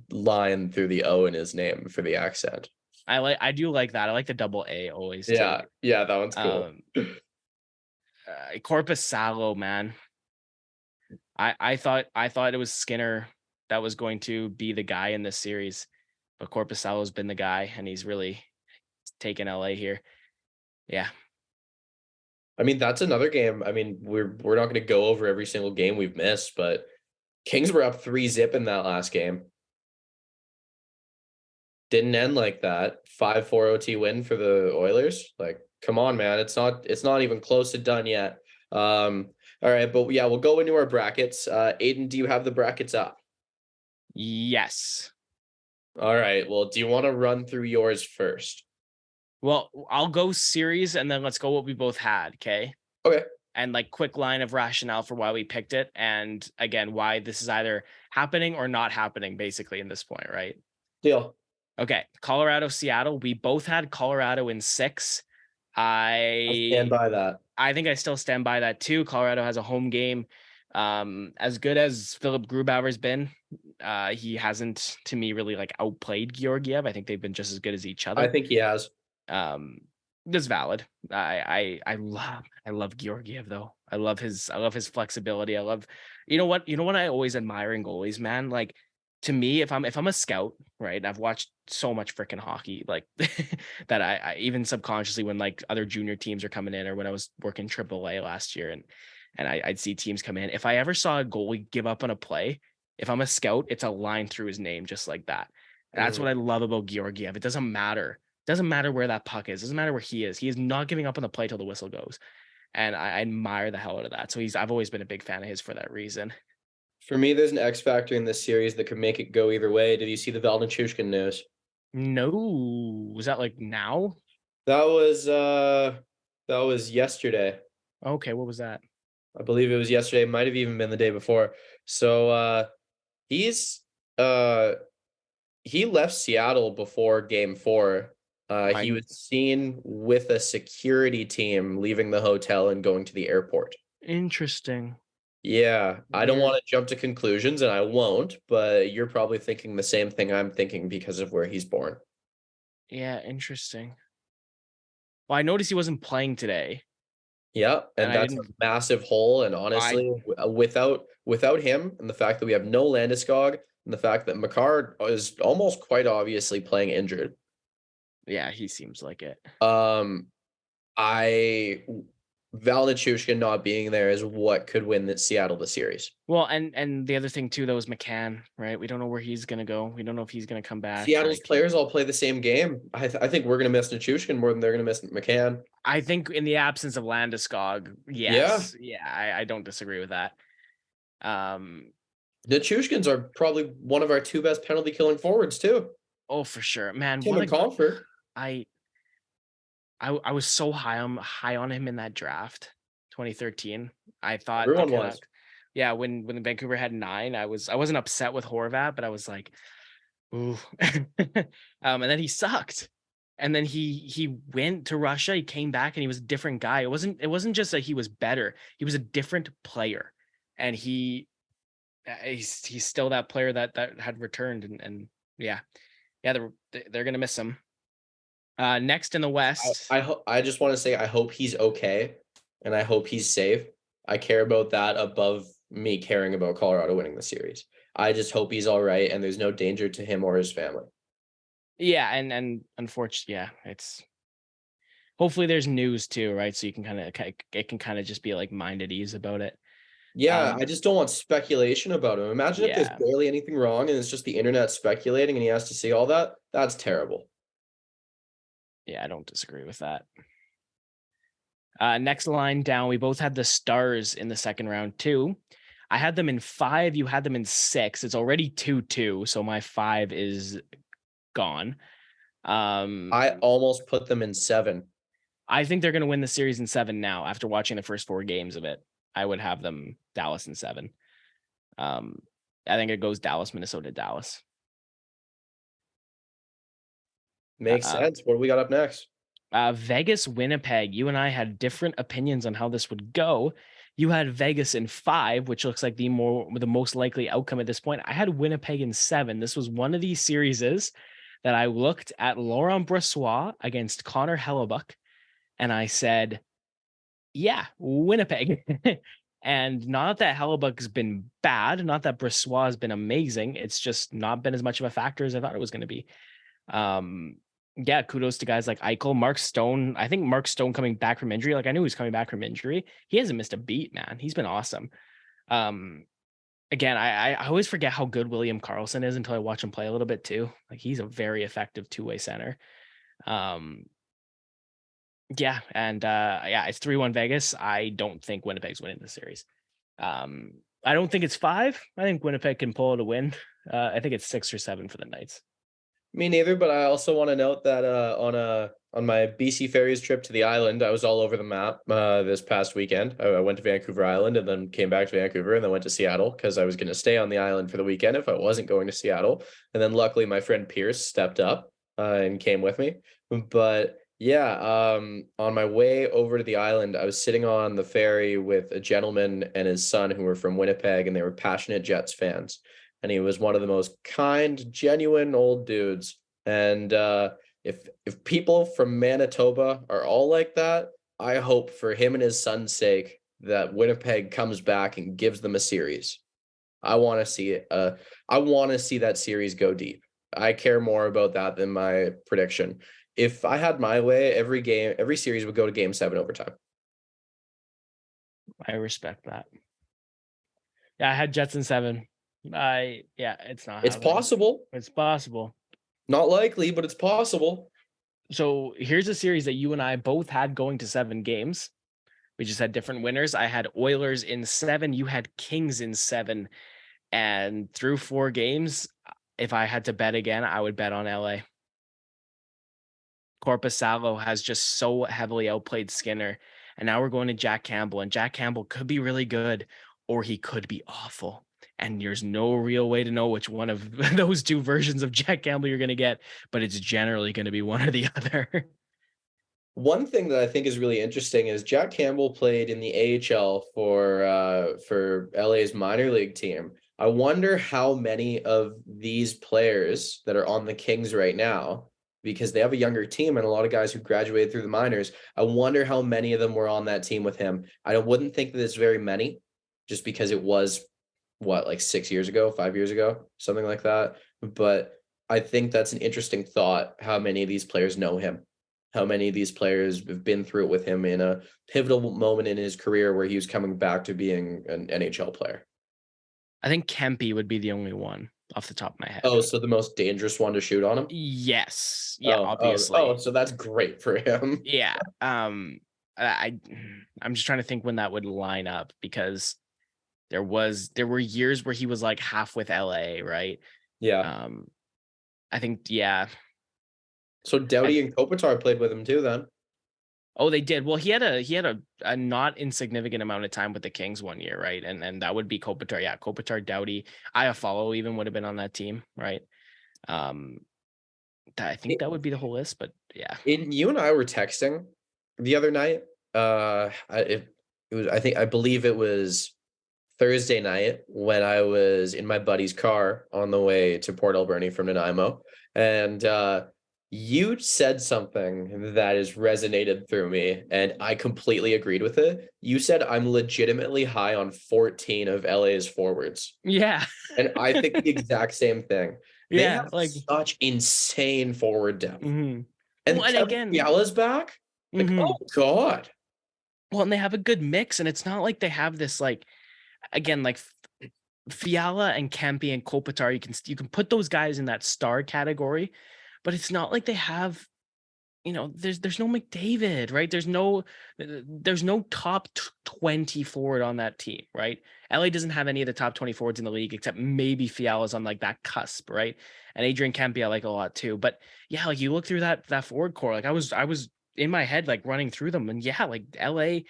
line through the O in his name for the accent. I do like that. I like the double A always. Yeah, too. Yeah, that one's cool. Korpisalo, man. I thought it was Skinner that was going to be the guy in this series, but Korpisalo's been the guy, and he's really taken LA here. Yeah. I mean, that's another game. I mean, we're not going to go over every single game we've missed, but Kings were up 3-0 in that last game. Didn't end like that. 5-4 OT win for the Oilers. Like, come on, man. It's not even close to done yet. All right, but yeah, we'll go into our brackets. Aiden, do you have the brackets up? Yes. All right. Well, do you want to run through yours first? Well, I'll go series and then let's go what we both had. Okay. Okay. And like quick line of rationale for why we picked it. And again, why this is either happening or not happening basically in this point, right? Deal. Okay. Colorado, Seattle. We both had Colorado in 6. I stand by that. I think I still stand by that too. Colorado has a home game. As good as Philip Grubauer's been, he hasn't, to me, really like outplayed Georgiev. I think they've been just as good as each other. I think he has. That's valid. I love Georgiev though. I love his flexibility. You know what I always admire in goalies, man? Like to me, if I'm a scout, right? I've watched so much freaking hockey, like that I even subconsciously when like other junior teams are coming in or when I was working AAA last year and I'd see teams come in. If I ever saw a goalie give up on a play, if I'm a scout, it's a line through his name just like that. That's Mhm. what I love about Georgiev. It doesn't matter where that puck is. Doesn't matter where he is. He is not giving up on the play till the whistle goes. And I admire the hell out of that. So I've always been a big fan of his for that reason. For me, there's an X factor in this series that could make it go either way. Did you see the Valdon news? No, was that like now? That was that was yesterday. Okay, what was that? I believe it was yesterday, might have even been the day before. So he's uh he left Seattle before game 4. He I was seen with a security team leaving the hotel and going to the airport. Interesting. Yeah, I don't Weird. want to jump to conclusions and I won't, but you're probably thinking the same thing I'm thinking because of where he's born. Yeah, interesting. Well, I noticed he wasn't playing today, Yeah, and and I that's a didn't. massive hole. And I honestly, without him, and the fact that we have no Landeskog, and the fact that Makar is almost quite obviously playing injured, Yeah, he seems like it. um, I Valnichushkin not being there is what could win the Seattle the series. Well, and the other thing too, though, is McCann, right? We don't know where he's gonna go. We don't know if he's gonna come back. Seattle's Like, players all play the same game. I think we're gonna miss Nichushkin more than they're gonna miss McCann. I think in the absence of Landeskog, Yeah, yes, yeah, I don't disagree with that. Um, Nichushkins are probably one of our two best penalty killing forwards too. oh for sure, man. Tim and Comfort. I I was so high on him in that draft, 2013. I thought the Everyone was. Canucks, yeah, when Vancouver had 9, I wasn't upset with Horvat, but I was like, ooh. And then he sucked. And then he went to Russia, he came back and he was a different guy. It wasn't just that he was better, he was a different player. And he's still that player that had returned and yeah. Yeah, they're gonna miss him. Next in the West, I just want to say I hope he's okay and I hope he's safe. I care about that above me caring about Colorado winning the series. I just hope he's all right and there's no danger to him or his family. yeah, and unfortunately, yeah, it's hopefully there's news too, right? So you can it can kind of just be like mind at ease about it. Yeah, Um, I just don't want speculation about him. Imagine if there's yeah, barely anything wrong and it's just the internet speculating and he has to see all that. That's terrible. yeah, I don't disagree with that. Next line down, we both had the Stars in the second round too. I had them in 5, you had them in 6. It's already 2-2, so my 5 is gone. I almost put them in 7. I think they're going to win the series in 7 now after watching the first 4 games of it. I would have them Dallas in 7. Um, I think it goes Dallas, Minnesota, Dallas. Makes Uh, sense. What do we got up next? Vegas, Winnipeg. You and I had different opinions on how this would go. You had Vegas in 5, which looks like the most likely outcome at this point. I had Winnipeg in 7. This was one of these series that I looked at Laurent Brossoit against Connor Hellebuck, and I said, yeah, Winnipeg. And not that Hellebuck's been bad, not that Brossoit has been amazing. It's just not been as much of a factor as I thought it was going to be. Yeah, kudos to guys like Eichel, Mark Stone. I think Mark Stone coming back from injury. Like I knew he was coming back from injury. He hasn't missed a beat, man. He's been awesome. Um, Again, I always forget how good William Karlsson is until I watch him play a little bit too. Like he's a very effective two-way center. Um, yeah, and yeah, it's 3-1 Vegas. I don't think Winnipeg's winning the series. I don't think it's 5. I think Winnipeg can pull it a win. I think it's 6 or 7 for the Knights. Me neither, but I also want to note that on my BC Ferries trip to the island, I was all over the map this past weekend. I went to Vancouver Island and then came back to Vancouver and then went to Seattle because I was going to stay on the island for the weekend if I wasn't going to Seattle. And then luckily my friend Pierce stepped up and came with me. But yeah, on my way over to the island, I was sitting on the ferry with a gentleman and his son who were from Winnipeg and they were passionate Jets fans and he was one of the most kind, genuine old dudes. And If people from Manitoba are all like that, I hope for him and his son's sake that Winnipeg comes back and gives them a series. I want to see it. I want to see that series go deep. I care more about that than my prediction. If I had my way, every series would go to game 7 overtime. I respect that. Yeah, I had Jets in 7. It's not It's happening. possible. It's possible. Not likely, but it's possible. So here's a series that you and I both had going to 7 games. We just had different winners. I had Oilers in 7. You had Kings in 7. And through 4 games, if I had to bet again, I would bet on LA. Korpisalo has just so heavily outplayed Skinner. And now we're going to Jack Campbell. And Jack Campbell could be really good, or he could be awful. And there's no real way to know which one of those 2 versions of Jack Campbell you're going to get, but it's generally going to be one or the other. One thing that I think is really interesting is Jack Campbell played in the AHL for LA's minor league team. I wonder how many of these players that are on the Kings right now, because they have a younger team and a lot of guys who graduated through the minors, I wonder how many of them were on that team with him. I wouldn't think that it's very many, just because it was like 6 years ago, 5 years ago, something like that. But I think that's an interesting thought, how many of these players know him, how many of these players have been through it with him in a pivotal moment in his career where he was coming back to being an NHL player. I think Kempe would be the only one off the top of my head. Oh, so the most dangerous one to shoot on him? Yes. Yeah, Oh, obviously. so that's great for him. Yeah. I'm just trying to think when that would line up, because there were years where he was like half with LA, right? Yeah. I think, yeah. So Doughty and Kopitar played with him too then. Oh, they did. Well, he had a not insignificant amount of time with the Kings one year, right? And that would be Kopitar. Yeah, Kopitar, Doughty, Iafallo even would have been on that team, right? I think that would be the whole list, but yeah. You and I were texting the other night. It was, I believe it was Thursday night when I was in my buddy's car on the way to Port Alberni from Nanaimo, and you said something that has resonated through me, and I completely agreed with it. You said I'm legitimately high on 14 of LA's forwards. Yeah. And I think the exact same thing. They Yeah, have like such insane forward depth. mhm. And Well, and Kevin again, Fiala's back? Like, mhm. oh God. Well, and they have a good mix, and it's not like they have this like, again, like Fiala and Kempe and Kopitar, you can put those guys in that star category, but it's not like they have, there's no McDavid, right? There's no top 20 forward on that team, right? LA doesn't have any of the top 20 forwards in the league, except maybe Fiala's on like that cusp, right? And Adrian Kempe I like a lot too. But yeah, like you look through that forward core, like I was in my head like running through them, and yeah, like LA,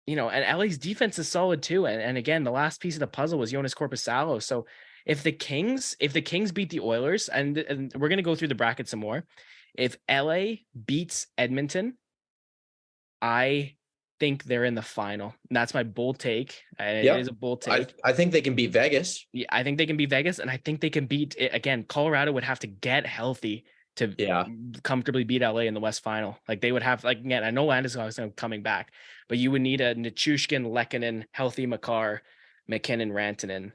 and LA's defense is solid too. And again, the last piece of the puzzle was Jonas Korpisalo. So if the Kings beat the Oilers, and we're gonna go through the bracket some more, if LA beats Edmonton, I think they're in the final. And that's my bold take. It Yeah. is a bold take. I think they can beat Vegas. Yeah, I think they can beat Vegas, and I think they can beat again. Colorado would have to get healthy to comfortably beat LA in the West Final. Like they would have, like, again, I know Landeskog coming back, but you would need a Nichushkin, Lehkonen, healthy Makar, McKinnon, Rantanen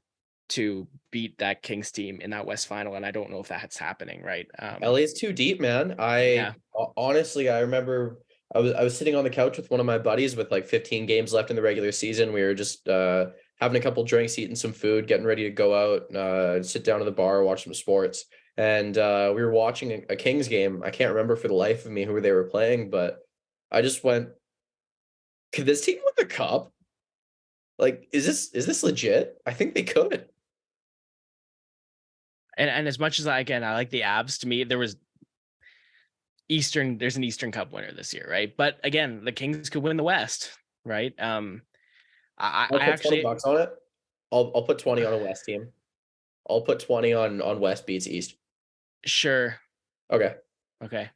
to beat that Kings team in that West Final, and I don't know if that's happening, right? LA's too deep, man. Honestly, I remember I was sitting on the couch with one of my buddies with like 15 games left in the regular season. We were just having a couple drinks, eating some food, getting ready to go out, sit down at the bar, watch some sports. And we were watching a Kings game. I can't remember for the life of me who they were playing, but I just went, could this team win the cup? Like, is this legit? I think they could. And as much as I like the Avs, to me, there's an Eastern Cup winner this year, right? But again, the Kings could win the West, right? I actually $20 on it. I'll put 20 on a West team. I'll put 20 on West beats East. Sure. Okay. Because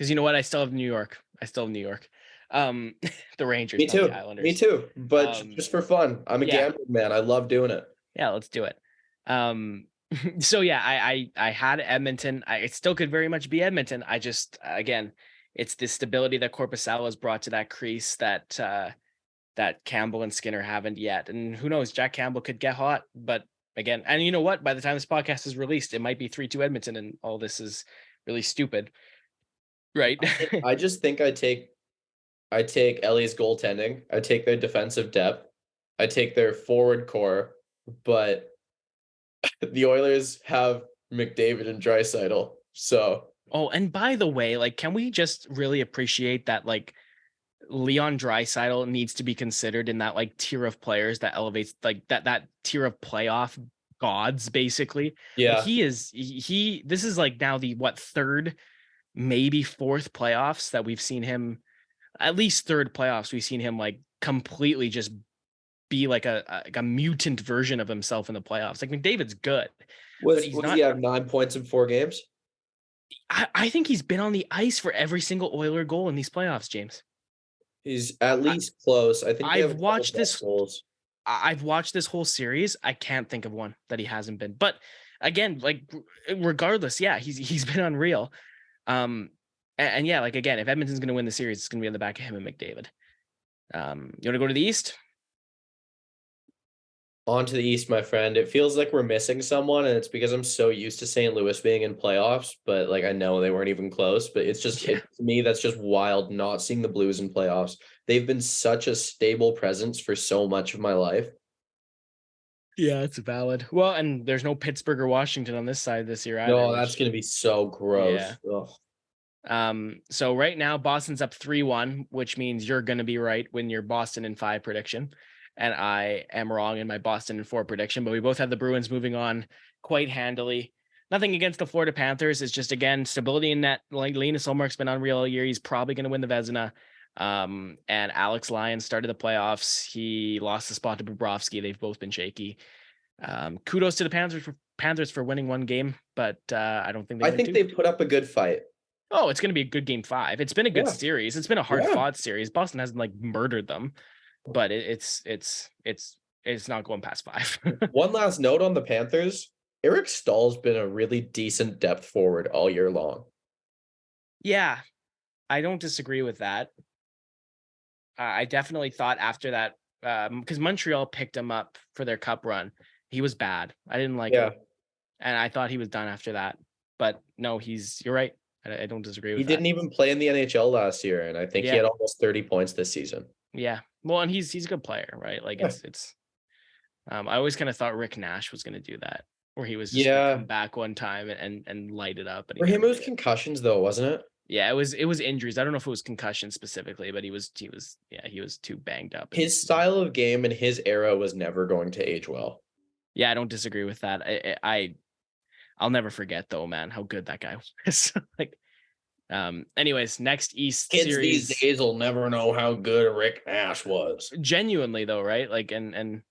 you know what? I still have New York. The Rangers, Me too. the Islanders. Me too. But just for fun. I'm a gambling man. I love doing it. Yeah, let's do it. So yeah, I had Edmonton. It still could very much be Edmonton. I just again, it's the stability that Korpisalo has brought to that crease that that Campbell and Skinner haven't yet. And who knows, Jack Campbell could get hot. But again, and you know what? By the time this podcast is released, it might be 3-2 Edmonton, and all this is really stupid, right? I just think I take Ellie's goaltending. I take their defensive depth. I take their forward core, but the Oilers have McDavid and Draisaitl. So Oh, and by the way, like, can we just really appreciate that, like, Leon Draisaitl needs to be considered in that like tier of players that elevates like that tier of playoff gods, basically. Like yeah, he this is like now the what third, maybe fourth playoffs that we've seen him, at least third playoffs we've seen him like completely just be like a mutant version of himself in the playoffs. Like McDavid's good, but he's was he not. have 9 points in 4 games? I think he's been on the ice for every single Oiler goal in these playoffs, James. He's at least close. I think they have I've a couple watched bench this goals. I've watched this whole series. I can't think of one that he hasn't been. But again, like regardless, yeah, he's been unreal. And yeah, like again, if Edmonton's going to win the series, it's going to be on the back of him and McDavid. You want to go to the East? On to the East, my friend. It feels like we're missing someone, and it's because I'm so used to St. Louis being in playoffs, but like I know they weren't even close. But it's just Yeah. to me, that's just wild not seeing the Blues in playoffs. They've been such a stable presence for so much of my life. Yeah, it's valid. Well, and there's no Pittsburgh or Washington on this side this year either. No, that's gonna be so Yeah. gross. Ugh. So right now Boston's up 3-1, which means you're gonna be right when your Boston in 5 prediction. And I am wrong in my Boston in 4 prediction, but we both have the Bruins moving on quite handily. Nothing against the Florida Panthers. It's just again stability in net. Like Linus Ullmark's been unreal all year. He's probably going to win the Vezina. And Alex Lyons started the playoffs. He lost the spot to Bobrovsky. They've both been shaky. Kudos to the Panthers for winning 1 game, but I don't think they I win think 2. they put up a good fight. Oh, it's going to be a good game 5. It's been a good Yeah. series. It's been a hard Yeah. fought series. Boston hasn't like murdered them, but it's not going past 5. One last note on the Panthers. Eric Stahl's been a really decent depth forward all year long. Yeah, I don't disagree with that. I definitely thought after that, because Montreal picked him up for their cup run, he was bad. I didn't like Yeah. him, and I thought he was done after that. But no, you're right. I don't disagree He with didn't that. even play in the NHL last year, and I think he Yeah, had almost 30 points this season. yeah. Well, and he's a good player, right? Like Yeah. it's. I always kind of thought Rick Nash was going to do that, where he was just going to Yeah. come back one time and light it up. And For he him, never it was did. concussions, though, wasn't it? Yeah, it was injuries. I don't know if it was concussion specifically, but he was yeah, he was too banged up. His style of game and his era was never going to age well. Yeah, I don't disagree with that. I'll never forget though, man, how good that guy was. Like, anyways, next East Kids series. these days will never know how good Rick Nash was. Genuinely though, right? Like, and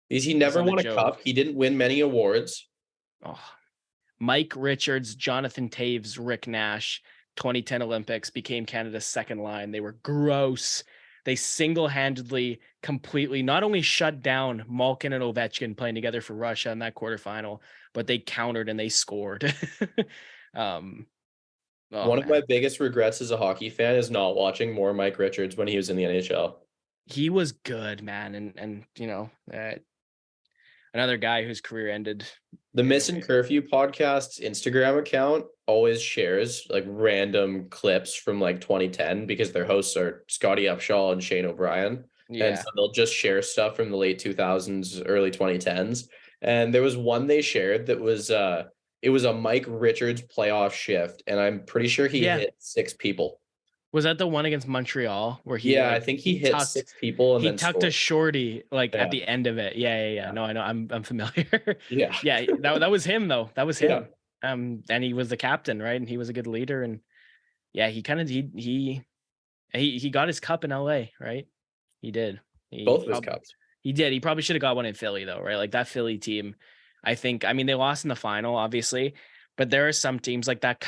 He never not a won a joke. cup. He didn't win many awards. Oh, Mike Richards, Jonathan Taves, Rick Nash, 2010 Olympics became Canada's second line. They were gross. They single-handedly, completely not only shut down Malkin and Ovechkin playing together for Russia in that quarterfinal, but they countered and they scored. Oh, One of man. my biggest regrets as a hockey fan is not watching more Mike Richards when he was in the NHL. He was good, man, and you know, another guy whose career ended. The Missing Curfew podcast's Instagram account always shares like random clips from like 2010 because their hosts are Scotty Upshaw and Shane O'Brien. And Yeah, so they'll just share stuff from the late 2000s, early 2010s. And there was one they shared that was it was a Mike Richards playoff shift, and I'm pretty sure he Yeah. hit 6 people. was that the one against Montreal where he? Yeah, like, I think he hit 6 people and he then tucked a scored. shorty like Yeah. at the end of it. Yeah. No, I know. I'm familiar. Yeah. Yeah, that was him though. That was Yeah. him. And he was the captain, right? And he was a good leader. And yeah, he kind of he got his cup in LA, right? He did. Both of his cups. He did. He probably should have got one in Philly though, right? Like that Philly team. I mean, they lost in the final, obviously, but there are some teams like that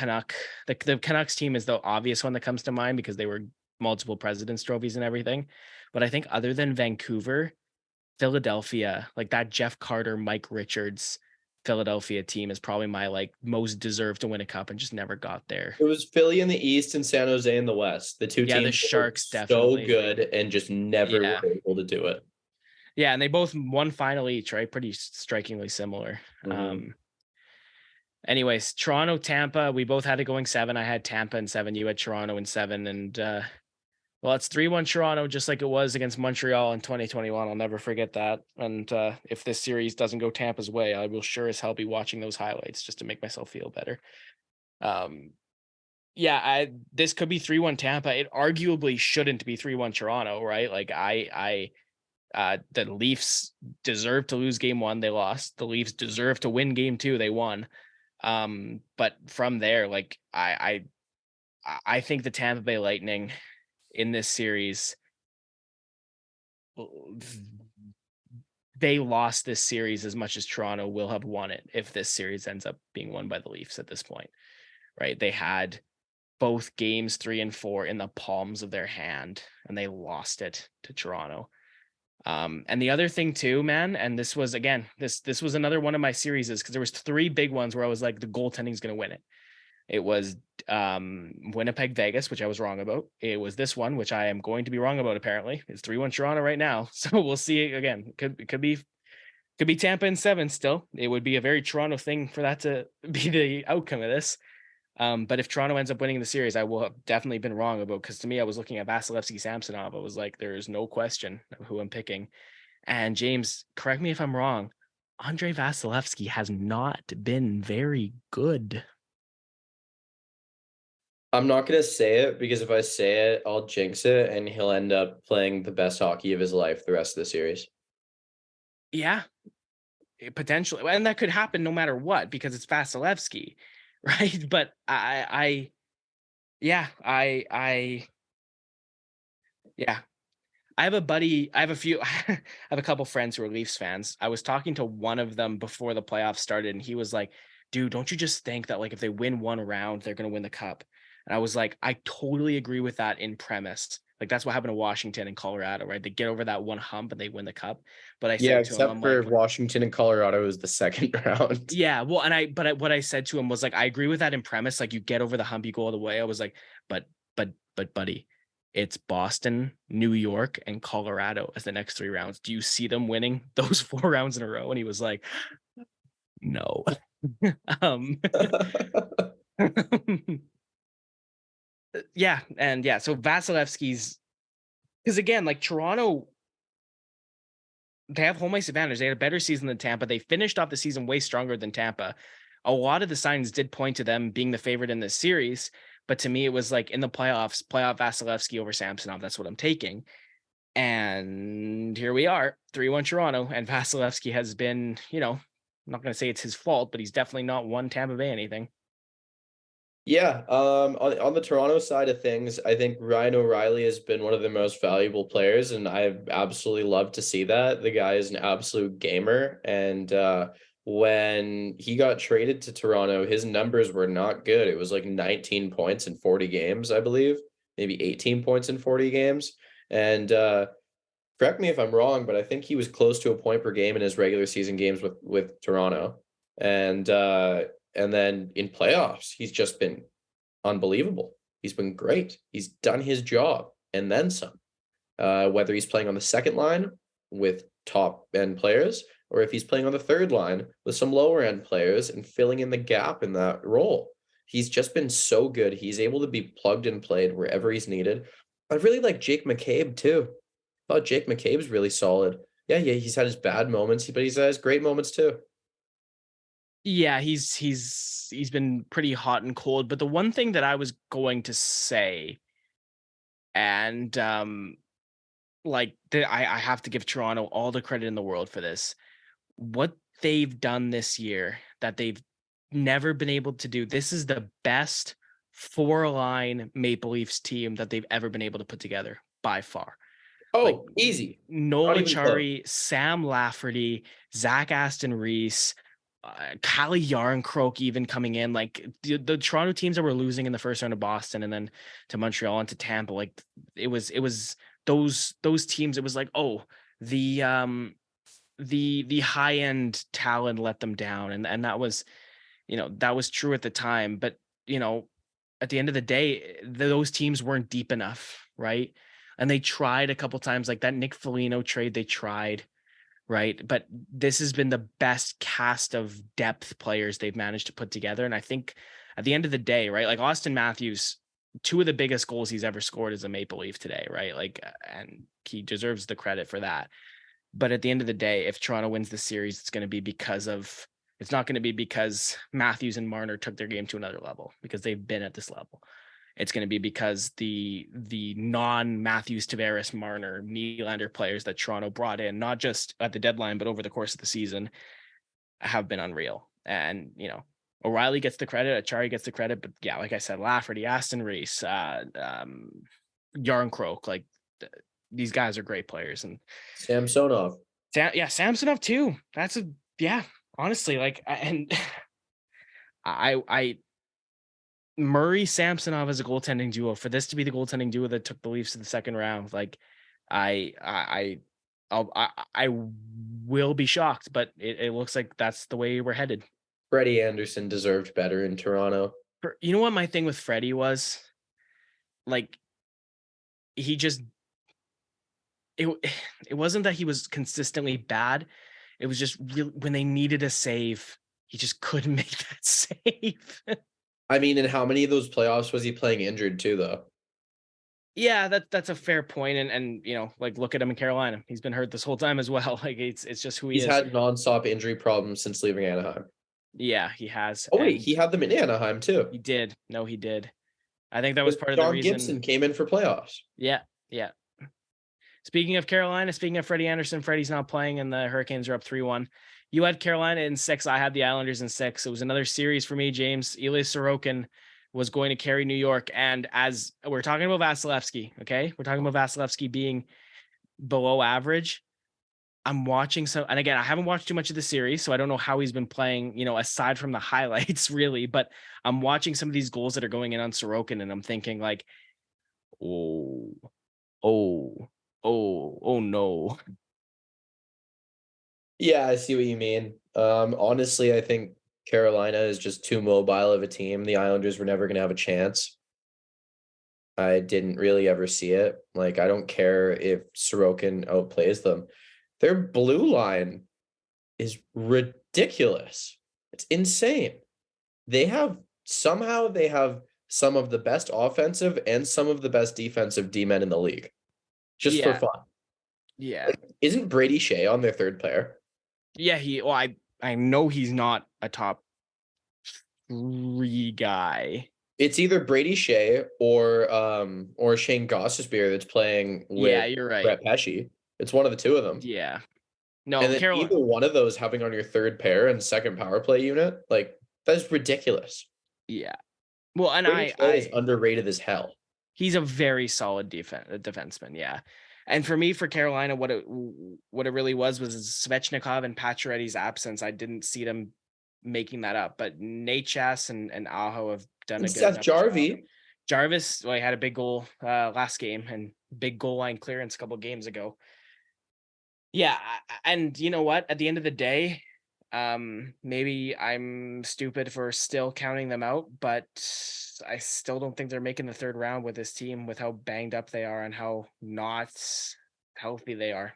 the Canucks team is the obvious one that comes to mind because they were multiple presidents trophies and everything. But I think other than Vancouver, Philadelphia, like that Jeff Carter, Mike Richards, Philadelphia team is probably my like most deserved to win a cup and just never got there. It was Philly in the East and San Jose in the West. The two Yeah, the teams that were Sharks so definitely. good and just never Yeah. were able to do it. Yeah, and they both won final each, right? Pretty strikingly similar. Mhm. Anyways, Toronto, Tampa, we both had it going 7. I had Tampa in 7, you had Toronto in 7, and well, it's 3-1 Toronto, just like it was against Montreal in 2021. I'll never forget that. And if this series doesn't go Tampa's way, I will sure as hell be watching those highlights just to make myself feel better. Yeah, this could be 3-1 Tampa. It arguably shouldn't be 3-1 Toronto, right? Like the Leafs deserve to lose game 1, they lost. The Leafs deserve to win game 2, they won. But from there, like I think the Tampa Bay Lightning in this series, they lost this series as much as Toronto will have won it if this series ends up being won by the Leafs at this point, right? They had both games 3 and 4 in the palms of their hand, and they lost it to Toronto. And the other thing too, man, and this was again, this was another one of my series because there was 3 big ones where I was like, the goaltending is going to win it. It was Winnipeg Vegas, which I was wrong about. It was this one, which I am going to be wrong about. Apparently, it's 3-1 Toronto right now, so we'll see again. Could be Tampa in 7 still. It would be a very Toronto thing for that to be the outcome of this. But if Toronto ends up winning the series, I will have definitely been wrong about, because to me, I was looking at Vasilevsky Samsonov. I was like, there's no question of who I'm picking. And James, correct me if I'm wrong, Andre Vasilevsky has not been very good. I'm not gonna say it because if I say it, I'll jinx it, and he'll end up playing the best hockey of his life the rest of the series. Yeah, potentially, and that could happen no matter what because it's Vasilevsky, right? But yeah, yeah. I have a buddy. I have a few. I have a couple friends who are Leafs fans. I was talking to one of them before the playoffs started, and he was like, "Dude, don't you just think that like if they win one round, they're gonna win the cup?" And I was like, "I totally agree with that in premise. Like that's what happened to Washington and Colorado, right? They get over that one hump and they win the cup." But I Yeah, said to him, except "I'm for like, Washington and Colorado is the second round. yeah, well, and what I said to him was like, I agree with that in premise. Like you get over the hump, you go all the way." I was like, but buddy, it's Boston, New York, and Colorado as the next 3 rounds. Do you see them winning those 4 rounds in a row? And he was like, no. um yeah, and yeah, so Vasilevsky's, because again, like Toronto, they have home ice advantage. They had a better season than Tampa. They finished off the season way stronger than Tampa. A lot of the signs did point to them being the favorite in this series, but to me, it was like in the playoffs, playoff Vasilevsky over Samsonov. That's what I'm taking. And here we are, 3-1 Toronto, and Vasilevsky has been, I'm not going to say it's his fault, but he's definitely not won Tampa Bay anything. Yeah, on the Toronto side of things, I think Ryan O'Reilly has been one of the most valuable players, and I absolutely love to see that. The guy is an absolute gamer, and when he got traded to Toronto, his numbers were not good. It was like 19 points in 40 games, I believe, maybe 18 points in 40 games. And correct me if I'm wrong, but I think he was close to a point per game in his regular season games with Toronto. And and then in playoffs, he's just been unbelievable. He's been great. He's done his job and then some. Whether he's playing on the second line with top end players, or if he's playing on the third line with some lower end players and filling in the gap in that role. He's just been so good. He's able to be plugged and played wherever he's needed. I really like Jake McCabe too. I thought Jake McCabe's really solid. Yeah, he's had his bad moments, but he's had his great moments too. Yeah, he's been pretty hot and cold. But the one thing that I was going to say, and I have to give Toronto all the credit in the world for this. What they've done this year that they've never been able to do. This is the best 4-line Maple Leafs team that they've ever been able to put together by far. Like Oh, easy. Not Nolan even close. Chari, Sam Lafferty, Zach Aston Reese, Kalle Yarncroke even coming in. Like the Toronto teams that were losing in the first round of Boston and then to Montreal and to Tampa, like it was those teams. It was like, oh, the the high end talent let them down, and that was, that was true at the time. But you know, at the end of the day, those teams weren't deep enough, right? And they tried a couple times, like that Nick Foligno trade. They tried, right? But this has been the best cast of depth players they've managed to put together. And I think at the end of the day, right, like Austin Matthews, two of the biggest goals he's ever scored as a Maple Leaf today, right? Like, and he deserves the credit for that. But at the end of the day, if Toronto wins the series, it's not going to be because Matthews and Marner took their game to another level, because they've been at this level. It's going to be because the non-Matthews, Tavares, Marner, Nylander players that Toronto brought in, not just at the deadline, but over the course of the season, have been unreal. And, O'Reilly gets the credit, Achari gets the credit, but yeah, like I said, Lafferty, Aston Reese, Yarncroke, like these guys are great players. And Samsonov. Samsonov too. Honestly, like, and I Murray Samsonov as a goaltending duo, for this to be the goaltending duo that took the Leafs to the second round, like I will be shocked, but it looks like that's the way we're headed. Freddie Anderson deserved better in Toronto. You know what my thing with Freddie was? Like, he just it wasn't that he was consistently bad. It was just when they needed a save, he just couldn't make that save. I mean, in how many of those playoffs was he playing injured too, though? Yeah, that's a fair point. And like, look at him in Carolina. He's been hurt this whole time as well. Like, it's just who he is. He's had nonstop injury problems since leaving Anaheim. Yeah, he has. Oh wait, he had them in Anaheim too. He did. No, he did. I think that was part of the reason. John Gibson came in for playoffs. Yeah. Speaking of Carolina, speaking of Freddie Anderson, Freddie's not playing, and the Hurricanes are up 3-1. You had Carolina in 6. I had the Islanders in 6. It was another series for me, James. Ilya Sorokin was going to carry New York. And as we're talking about Vasilevsky, okay? We're talking about Vasilevsky being below average. I'm watching and again, I haven't watched too much of the series, so I don't know how he's been playing, aside from the highlights, really. But I'm watching some of these goals that are going in on Sorokin, and I'm thinking like, oh no. Yeah, I see what you mean. Honestly, I think Carolina is just too mobile of a team. The Islanders were never going to have a chance. I didn't really ever see it. Like, I don't care if Sorokin outplays them. Their blue line is ridiculous. It's insane. They have some of the best offensive and some of the best defensive D-men in the league. Just for fun. Yeah. Like, isn't Brady Shea on their third pair? Yeah, I know he's not a top 3 guy. It's either Brady Shea or Shane Gostisbehere that's playing with you're right. Brett Pesce. It's one of the two of them. Yeah. No, and then either one of those having on your third pair and second power play unit, like, that's ridiculous. Yeah. Well, and Brady Shea is underrated as hell. He's a very solid defenseman, yeah. And for me, for Carolina, what it really was Svechnikov and Pacioretty's absence. I didn't see them making that up, but Necas and Aho have done a good Seth Jarvis. Job. Jarvis, well, he had a big goal last game and big goal line clearance a couple games ago. Yeah, and you know what? At the end of the day, maybe I'm stupid for still counting them out, but I still don't think they're making the third round with this team, with how banged up they are and how not healthy they are.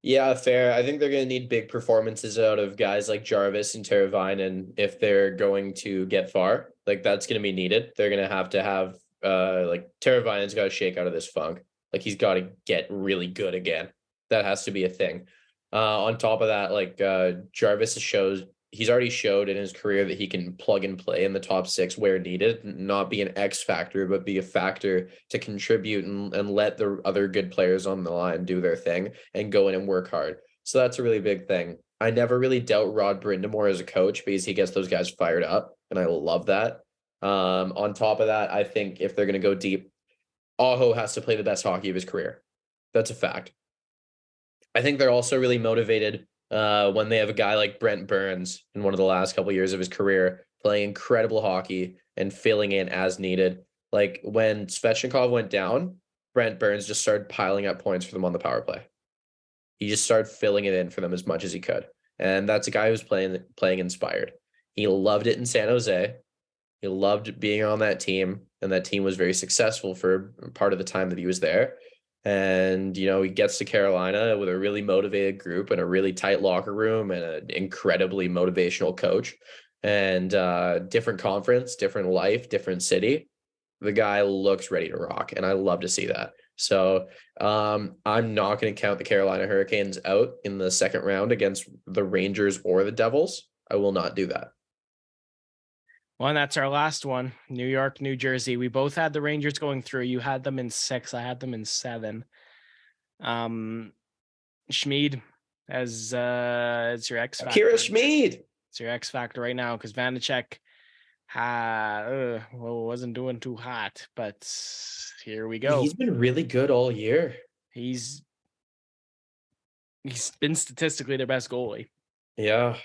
Yeah, fair. I think they're going to need big performances out of guys like Jarvis and Teravainen if they're going to get far. Like, that's going to be needed. They're going to have like, Teravainen's got to shake out of this funk. Like, he's got to get really good again. That has to be a thing. On top of that, like, Jarvis he's already showed in his career that he can plug and play in the top 6 where needed, not be an X factor, but be a factor to contribute and let the other good players on the line do their thing and go in and work hard. So that's a really big thing. I never really doubt Rod Brind'Amour as a coach because he gets those guys fired up, and I love that. On top of that, I think if they're going to go deep, Aho has to play the best hockey of his career. That's a fact. I think they're also really motivated when they have a guy like Brent Burns in one of the last couple of years of his career playing incredible hockey and filling in as needed. Like, when Svechnikov went down, Brent Burns just started piling up points for them on the power play. He just started filling it in for them as much as he could. And that's a guy who's playing inspired. He loved it in San Jose. He loved being on that team, and that team was very successful for part of the time that he was there. And, he gets to Carolina with a really motivated group and a really tight locker room and an incredibly motivational coach and different conference, different life, different city. The guy looks ready to rock, and I love to see that. So I'm not going to count the Carolina Hurricanes out in the second round against the Rangers or the Devils. I will not do that. Well, and that's our last one. New York, New Jersey. We both had the Rangers going through. You had them in 6. I had them in 7. Schmid as your X factor. Kira Schmid. It's your X factor right now because Vanacek wasn't doing too hot, but here we go. He's been really good all year. He's been statistically their best goalie. Yeah.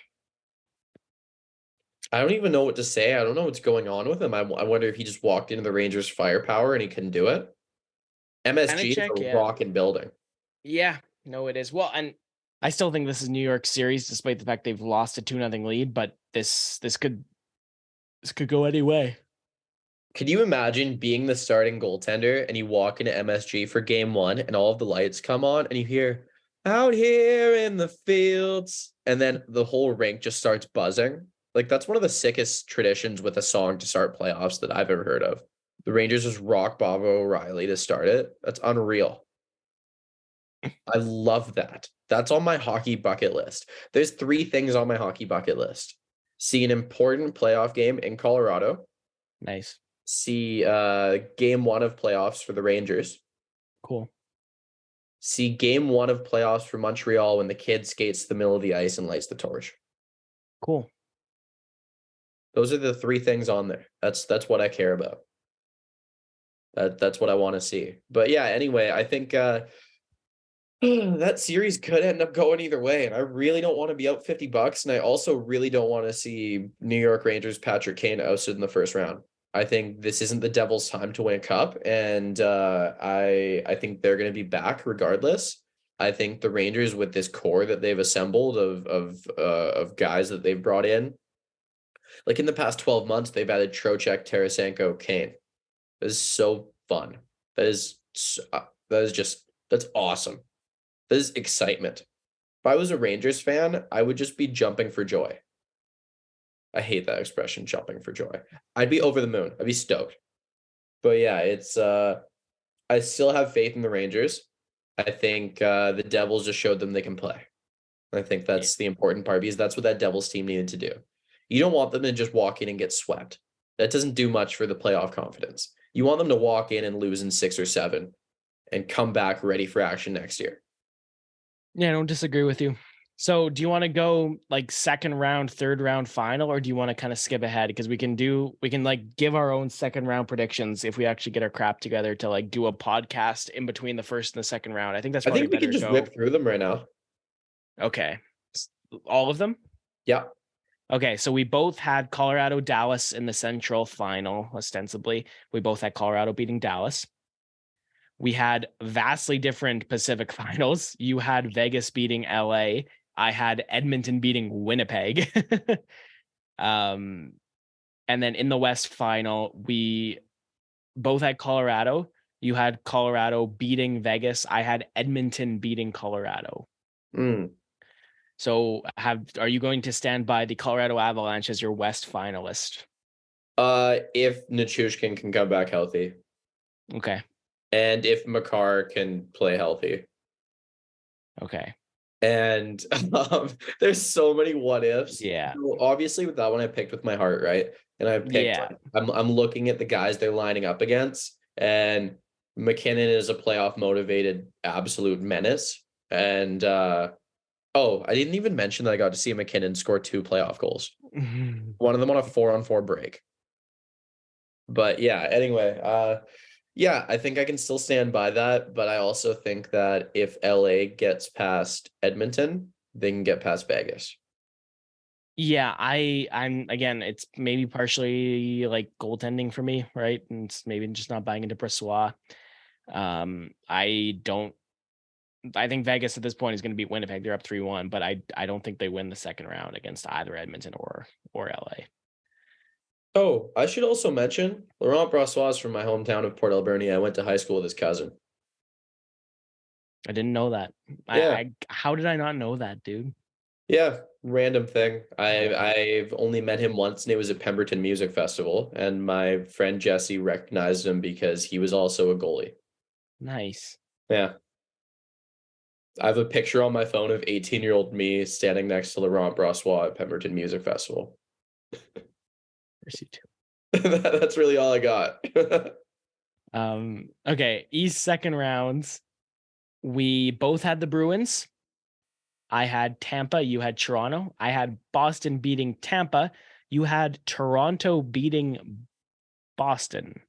I don't even know what to say. I don't know what's going on with him. I wonder if he just walked into the Rangers' firepower and he couldn't do it. MSG is a rocking building. Yeah, no, it is. Well, and I still think this is New York series, despite the fact they've lost a 2-0 lead. But this could go any way. Could you imagine being the starting goaltender and you walk into MSG for game 1 and all of the lights come on and you hear "out here in the fields" and then the whole rink just starts buzzing? Like, that's one of the sickest traditions with a song to start playoffs that I've ever heard of. The Rangers just rock Bob O'Reilly to start it. That's unreal. I love that. That's on my hockey bucket list. There's 3 things on my hockey bucket list. See an important playoff game in Colorado. Nice. See game 1 of playoffs for the Rangers. Cool. See game 1 of playoffs for Montreal when the kid skates to the middle of the ice and lights the torch. Cool. Those are the 3 things on there. That's what I care about. That's what I want to see. But yeah, anyway, I think that series could end up going either way, and I really don't want to be out $50, and I also really don't want to see New York Rangers Patrick Kane ousted in the first round. I think this isn't the Devils' time to win a cup, and I think they're going to be back regardless. I think the Rangers, with this core that they've assembled of guys that they've brought in, like in the past 12 months, they've added Trocheck, Tarasenko, Kane. That is so fun. That's awesome. That is excitement. If I was a Rangers fan, I would just be jumping for joy. I hate that expression, jumping for joy. I'd be over the moon. I'd be stoked. But yeah, it's I still have faith in the Rangers. I think the Devils just showed them they can play. I think that's the important part, because that's what that Devils team needed to do. You don't want them to just walk in and get swept. That doesn't do much for the playoff confidence. You want them to walk in and lose in 6 or 7 and come back ready for action next year. Yeah, I don't disagree with you. So do you want to go like second round, third round final, or do you want to kind of skip ahead? Because we can like give our own second round predictions if we actually get our crap together to like do a podcast in between the first and the second round. I think that's I think we can just whip through them right now. Okay. All of them? Yeah. Okay, so we both had Colorado, Dallas in the Central final, ostensibly. We both had Colorado beating Dallas. We had vastly different Pacific finals. You had Vegas beating LA. I had Edmonton beating Winnipeg. And then in the West final, we both had Colorado. You had Colorado beating Vegas. I had Edmonton beating Colorado. So are you going to stand by the Colorado Avalanche as your West finalist? If Nichushkin can come back healthy. Okay. And if Makar can play healthy. Okay. And there's so many what ifs. Yeah. So obviously with that one I picked with my heart, right? And I picked I'm looking at the guys they're lining up against, and McKinnon is a playoff motivated absolute menace. And I didn't even mention that I got to see McKinnon score 2 playoff goals. One of them on a 4-on-4 break. But yeah, anyway, I think I can still stand by that, but I also think that if LA gets past Edmonton, they can get past Vegas. Yeah, I'm again, it's maybe partially like goaltending for me, right? And it's maybe just not buying into Brossoit. I don't I think Vegas at this point is going to beat Winnipeg. They're up 3-1, but I don't think they win the second round against either Edmonton or LA. Oh, I should also mention Laurent Brossoit is from my hometown of Port Alberni. I went to high school with his cousin. I didn't know that. Yeah. How did I not know that, dude? Yeah, random thing. Yeah. I've only met him once, and it was at Pemberton Music Festival, and my friend Jesse recognized him because he was also a goalie. Nice. Yeah. I have a picture on my phone of 18-year-old me standing next to Laurent Brossoit at Pemberton Music Festival. That's really all I got. Okay, East second rounds. We both had the Bruins. I had Tampa, you had Toronto. I had Boston beating Tampa. You had Toronto beating Boston.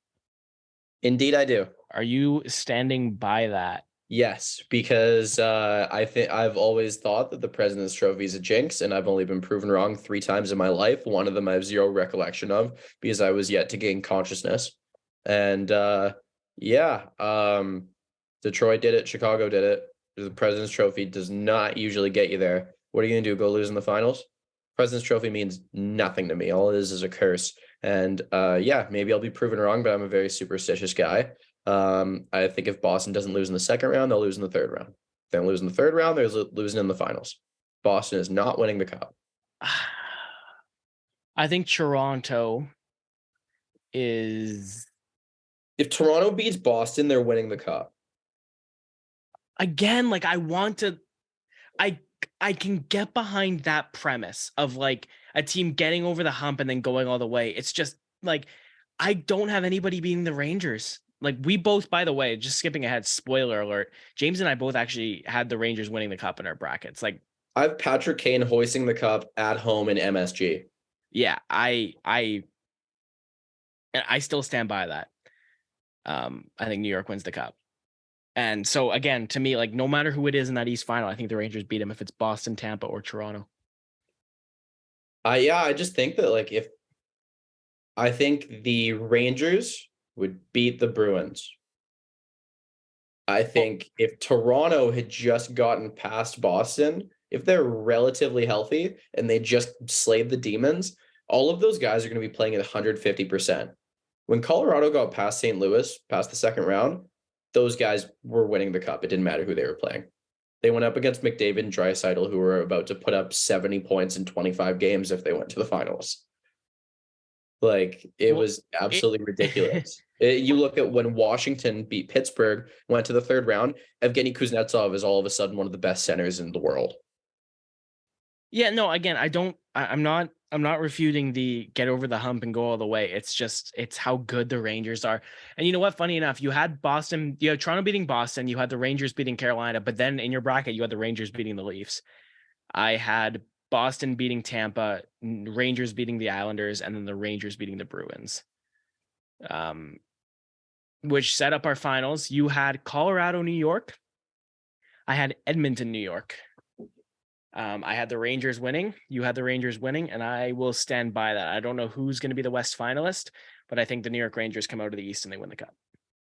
Indeed, I do. Are you standing by that? Yes, because I think I've always thought that the President's Trophy is a jinx, and I've only been proven wrong 3 times in my life. One of them I have zero recollection of because I was yet to gain consciousness. And Detroit did it, Chicago did it. The President's Trophy does not usually get you there. What are you gonna do? Go lose in the finals? President's Trophy means nothing to me. All it is a curse. And maybe I'll be proven wrong, but I'm a very superstitious guy. I think if Boston doesn't lose in the second round, they'll lose in the third round. If they don't lose in the third round, they're losing in the finals. Boston is not winning the cup. I think Toronto is. If Toronto beats Boston, they're winning the cup. Again, like I want to. I can get behind that premise of like a team getting over the hump and then going all the way. It's just like I don't have anybody beating the Rangers. Like we both, by the way, just skipping ahead, spoiler alert, James and I both actually had the Rangers winning the cup in our brackets. Like I have Patrick Kane hoisting the cup at home in MSG. Yeah, I still stand by that. I think New York wins the cup. And so again, to me, like no matter who it is in that East final, I think the Rangers beat them if it's Boston, Tampa, or Toronto. I just think that I think the Rangers would beat the Bruins. I think if Toronto had just gotten past Boston, if they're relatively healthy and they just slayed the demons, all of those guys are going to be playing at 150%. When Colorado got past St. Louis, past the second round, those guys were winning the cup. It didn't matter who they were playing. They went up against McDavid and Draisaitl, who were about to put up 70 points in 25 games if they went to the finals. It was absolutely ridiculous. You look at when Washington beat Pittsburgh, went to the third round, Evgeny Kuznetsov is all of a sudden one of the best centers in the world. Yeah, no, again, I'm not refuting the get over the hump and go all the way. It's how good the Rangers are. And you know what? Funny enough, you had Toronto beating Boston, you had the Rangers beating Carolina, but then in your bracket, you had the Rangers beating the Leafs. I had Boston beating Tampa, Rangers beating the Islanders, and then the Rangers beating the Bruins. Which set up our finals. You had Colorado, New York. I had Edmonton, New York. I had the Rangers winning. You had the Rangers winning, and I will stand by that. I don't know who's going to be the West finalist, but I think the New York Rangers come out of the East and they win the cup.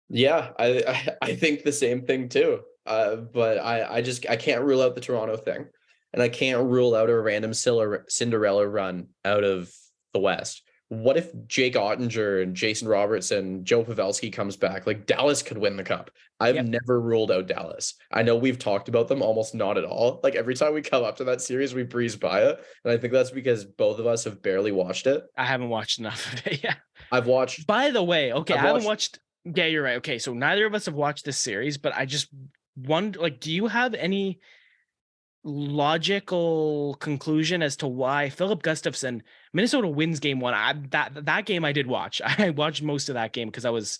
Yeah, I think the same thing too. But I can't rule out the Toronto thing, and I can't rule out a random Cinderella run out of the West. What if Jake Ottinger and Jason Robertson, Joe Pavelski comes back? Like Dallas could win the cup. I've never ruled out Dallas. I know we've talked about them almost not at all. Like every time we come up to that series, we breeze by it. And I think that's because both of us have barely watched it. I haven't watched enough of it. Yeah. I've watched. By the way, okay, I haven't watched. Yeah, you're right. Okay, so neither of us have watched this series, but I just wonder, like, do you have any logical conclusion as to why Philip Gustafson, Minnesota wins game one? That game I did watch. I watched most of that game because I was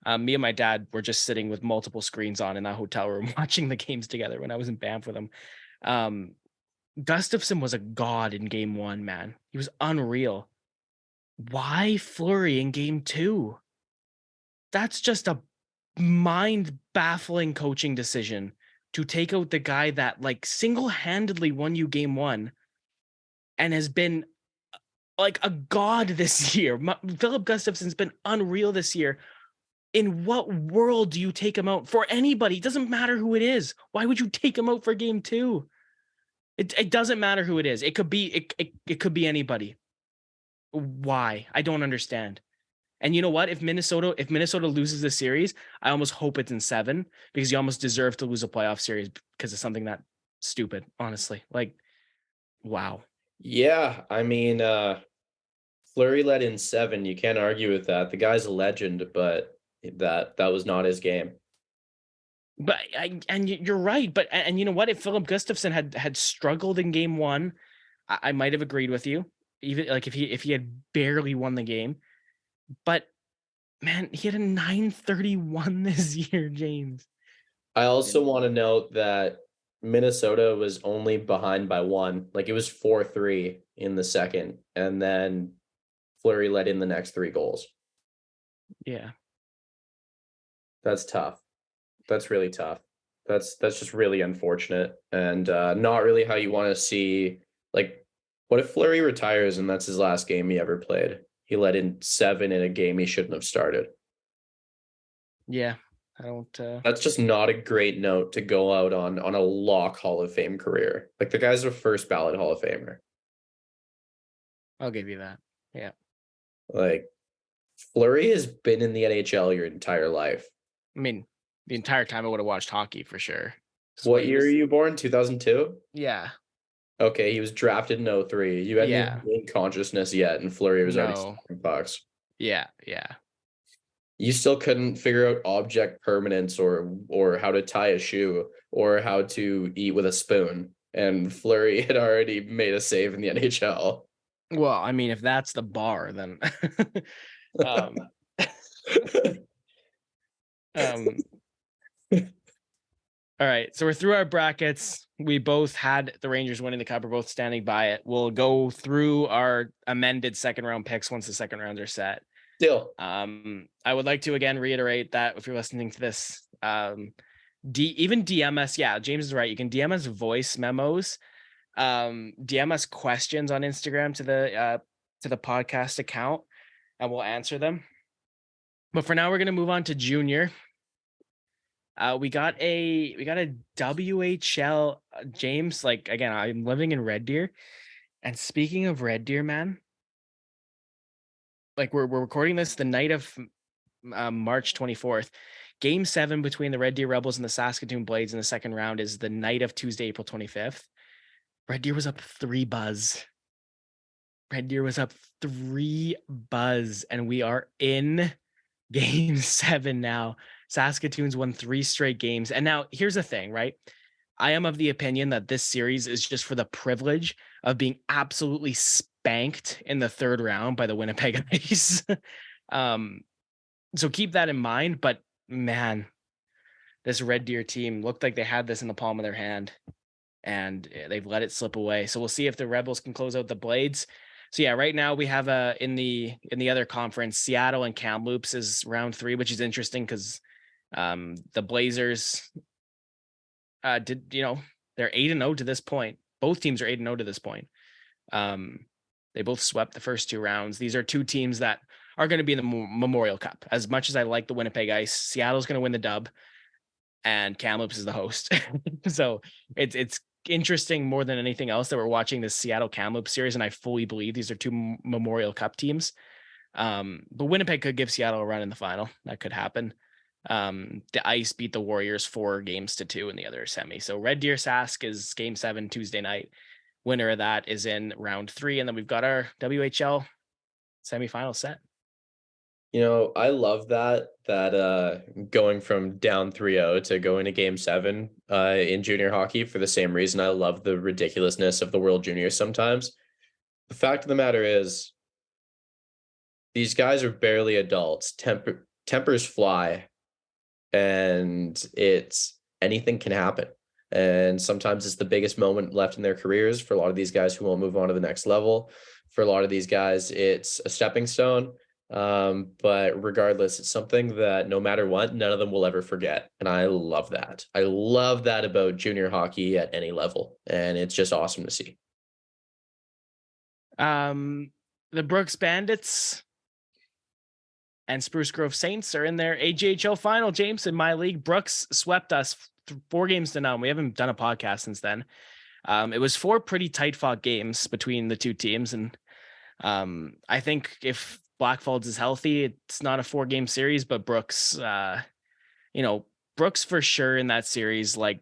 me and my dad were just sitting with multiple screens on in that hotel room watching the games together when I was in Banff with him. Gustafson was a god in game one, man. He was unreal. Why Fleury in game two? That's just a mind-baffling coaching decision to take out the guy that like single-handedly won you game one and has been like a god this year. Philip Gustafson's been unreal this year. In what world do you take him out for anybody? It doesn't matter who it is. Why would you take him out for game 2? It doesn't matter who it is. It could be it could be anybody. Why? I don't understand. And you know what? If Minnesota loses the series, I almost hope it's in 7 because you almost deserve to lose a playoff series because of something that stupid, honestly. Like, wow. Yeah, I mean, Fleury led in 7. You can't argue with that. The guy's a legend, but that was not his game. But you're right. But and you know what? If Philip Gustafson had struggled in game 1, I might have agreed with you. Even like if he had barely won the game. But man, he had a 931 this year, James. I also want to note that Minnesota was only behind by 1. Like it was 4-3 in the second, and then Fleury let in the next 3 goals. Yeah. That's tough. That's really tough. That's just really unfortunate, and not really how you want to see. Like, what if Fleury retires and that's his last game he ever played? He let in 7 in a game he shouldn't have started. Yeah. I don't That's just not a great note to go out on a lock Hall of Fame career. Like the guy's a first ballot Hall of Famer. I'll give you that. Yeah. Like Fleury has been in the NHL your entire life. I mean, the entire time I would have watched hockey for sure. What year are you born? 2002? Yeah. Okay, he was drafted in 03. You hadn't Yeah. even gained consciousness yet, and Fleury was already No. scoring pucks. Yeah. Yeah. You still couldn't figure out object permanence or how to tie a shoe or how to eat with a spoon. And Fleury had already made a save in the NHL. Well, I mean, if that's the bar, then um um all right. So we're through our brackets. We both had the Rangers winning the cup. We're both standing by it. We'll go through our amended second round picks once the second rounds are set. Still, I would like to again reiterate that if you're listening to this, even DM us. Yeah, James is right. You can DM us voice memos, DM us questions on Instagram to the podcast account, and we'll answer them. But for now, we're gonna move on to Junior. We got a WHL, James. Like again, I'm living in Red Deer, and speaking of Red Deer, man, like we're recording this the night of March 24th. Game 7 between the Red Deer Rebels and the Saskatoon Blades in the second round is the night of Tuesday, April 25th. Red Deer was up 3 buzz. Red Deer was up 3 buzz, and we are in game 7 now. Saskatoon's won 3 straight games. And now here's the thing, right? I am of the opinion that this series is just for the privilege of being absolutely spanked in the third round by the Winnipeg Ice. So keep that in mind. But man, this Red Deer team looked like they had this in the palm of their hand, and they've let it slip away. So we'll see if the Rebels can close out the Blades. So yeah, right now we have in the other conference, Seattle and Kamloops is round 3, which is interesting because the Blazers they're 8-0 to this point. Both teams are 8-0 to this point. They both swept the first 2 rounds. These are 2 teams that are going to be in the Memorial Cup. As much as I like the Winnipeg Ice, Seattle's going to win the dub, and Kamloops is the host. So it's interesting more than anything else that we're watching this Seattle Kamloops series, and I fully believe these are 2 Memorial Cup teams. But Winnipeg could give Seattle a run in the final. That could happen. The Ice beat the Warriors 4-2 in the other semi. So Red Deer Sask is game 7 Tuesday night. Winner of that is in round 3, and then we've got our WHL semifinal set. you know, I love that going from down 3-0 to going to game 7 in junior hockey for the same reason I love the ridiculousness of the World Juniors sometimes. The fact of the matter is these guys are barely adults. Tempers fly, and anything can happen. And sometimes it's the biggest moment left in their careers for a lot of these guys who won't move on to the next level. For a lot of these guys, it's a stepping stone. But regardless, it's something that no matter what, none of them will ever forget. And I love that. I love that about junior hockey at any level. And it's just awesome to see. The Brooks Bandits and Spruce Grove Saints are in their AJHL final. James, in my league, Brooks swept us 4 games to none. We haven't done a podcast since then. It was 4 pretty tight fought games between the two teams. And I think if Blackfalds is healthy, it's not a 4-game series, but Brooks, Brooks for sure in that series, like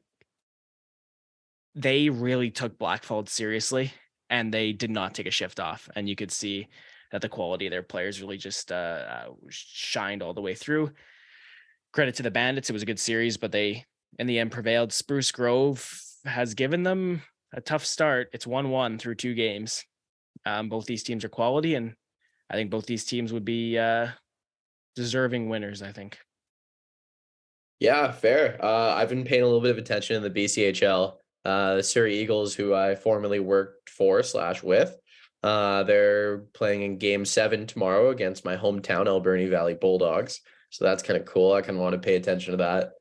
they really took Blackfalds seriously and they did not take a shift off. And you could see that the quality of their players really just shined all the way through. Credit to the Bandits. It was a good series, but they, in the end, prevailed. Spruce Grove has given them a tough start. It's 1-1 through 2 games. Both these teams are quality, and I think both these teams would be deserving winners, I think. Yeah, fair. I've been paying a little bit of attention in the BCHL. The Surrey Eagles, who I formerly worked for / with, they're playing in Game 7 tomorrow against my hometown Alberni Valley Bulldogs. So that's kind of cool. I kind of want to pay attention to that.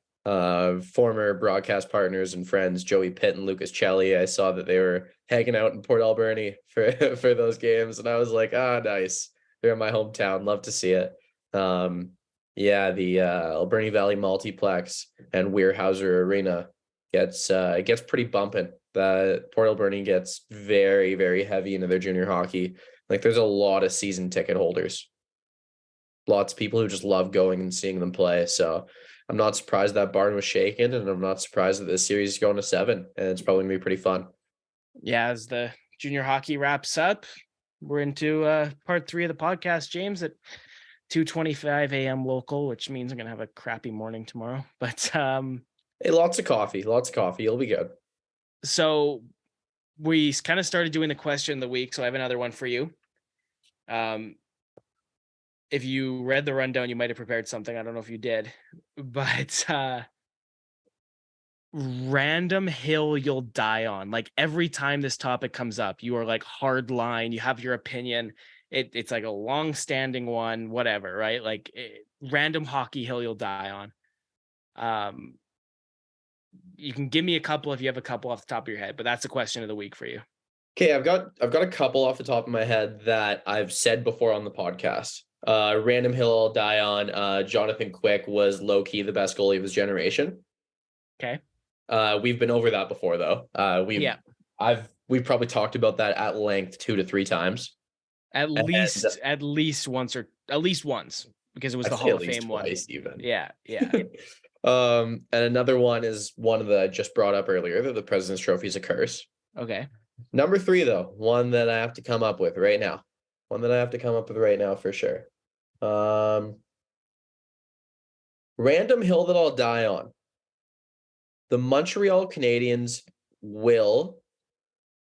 Former broadcast partners and friends, Joey Pitt and Lucas Celli, I saw that they were hanging out in Port Alberni for those games. And I was like, nice. They're in my hometown. Love to see it. Yeah, the Alberni Valley Multiplex and Weyerhaeuser Arena gets pretty bumping. The Port Alberni gets very, very heavy into their junior hockey. Like there's a lot of season ticket holders. Lots of people who just love going and seeing them play. So I'm not surprised that barn was shaken, and I'm not surprised that this series is going to 7, and it's probably gonna be pretty fun. Yeah, as the junior hockey wraps up, we're into part 3 of the podcast, James, at 2:25 a.m. local, which means I'm gonna have a crappy morning tomorrow. But hey, lots of coffee. You'll be good. So we kind of started doing the question of the week. So I have another one for you. If you read the rundown, you might have prepared something. I don't know if you did, but random hill you'll die on. Like every time this topic comes up, you are like hard line. You have your opinion. It's like a long-standing one, whatever, right? Like random hockey hill you'll die on. You can give me a couple if you have a couple off the top of your head, but that's the question of the week for you. Okay, I've got a couple off the top of my head that I've said before on the podcast. Random hill I'll die on. Jonathan Quick was low-key the best goalie of his generation. Okay. We've been over that before though. We've probably talked about that at length 2 to 3 times. At least once, because it was the Hall of Fame one. Even. Yeah. And another one is one that I just brought up earlier, that the President's Trophy is a curse. Okay. Number 3 though, one that I have to come up with right now. For sure. Random hill that I'll die on. The Montreal Canadiens will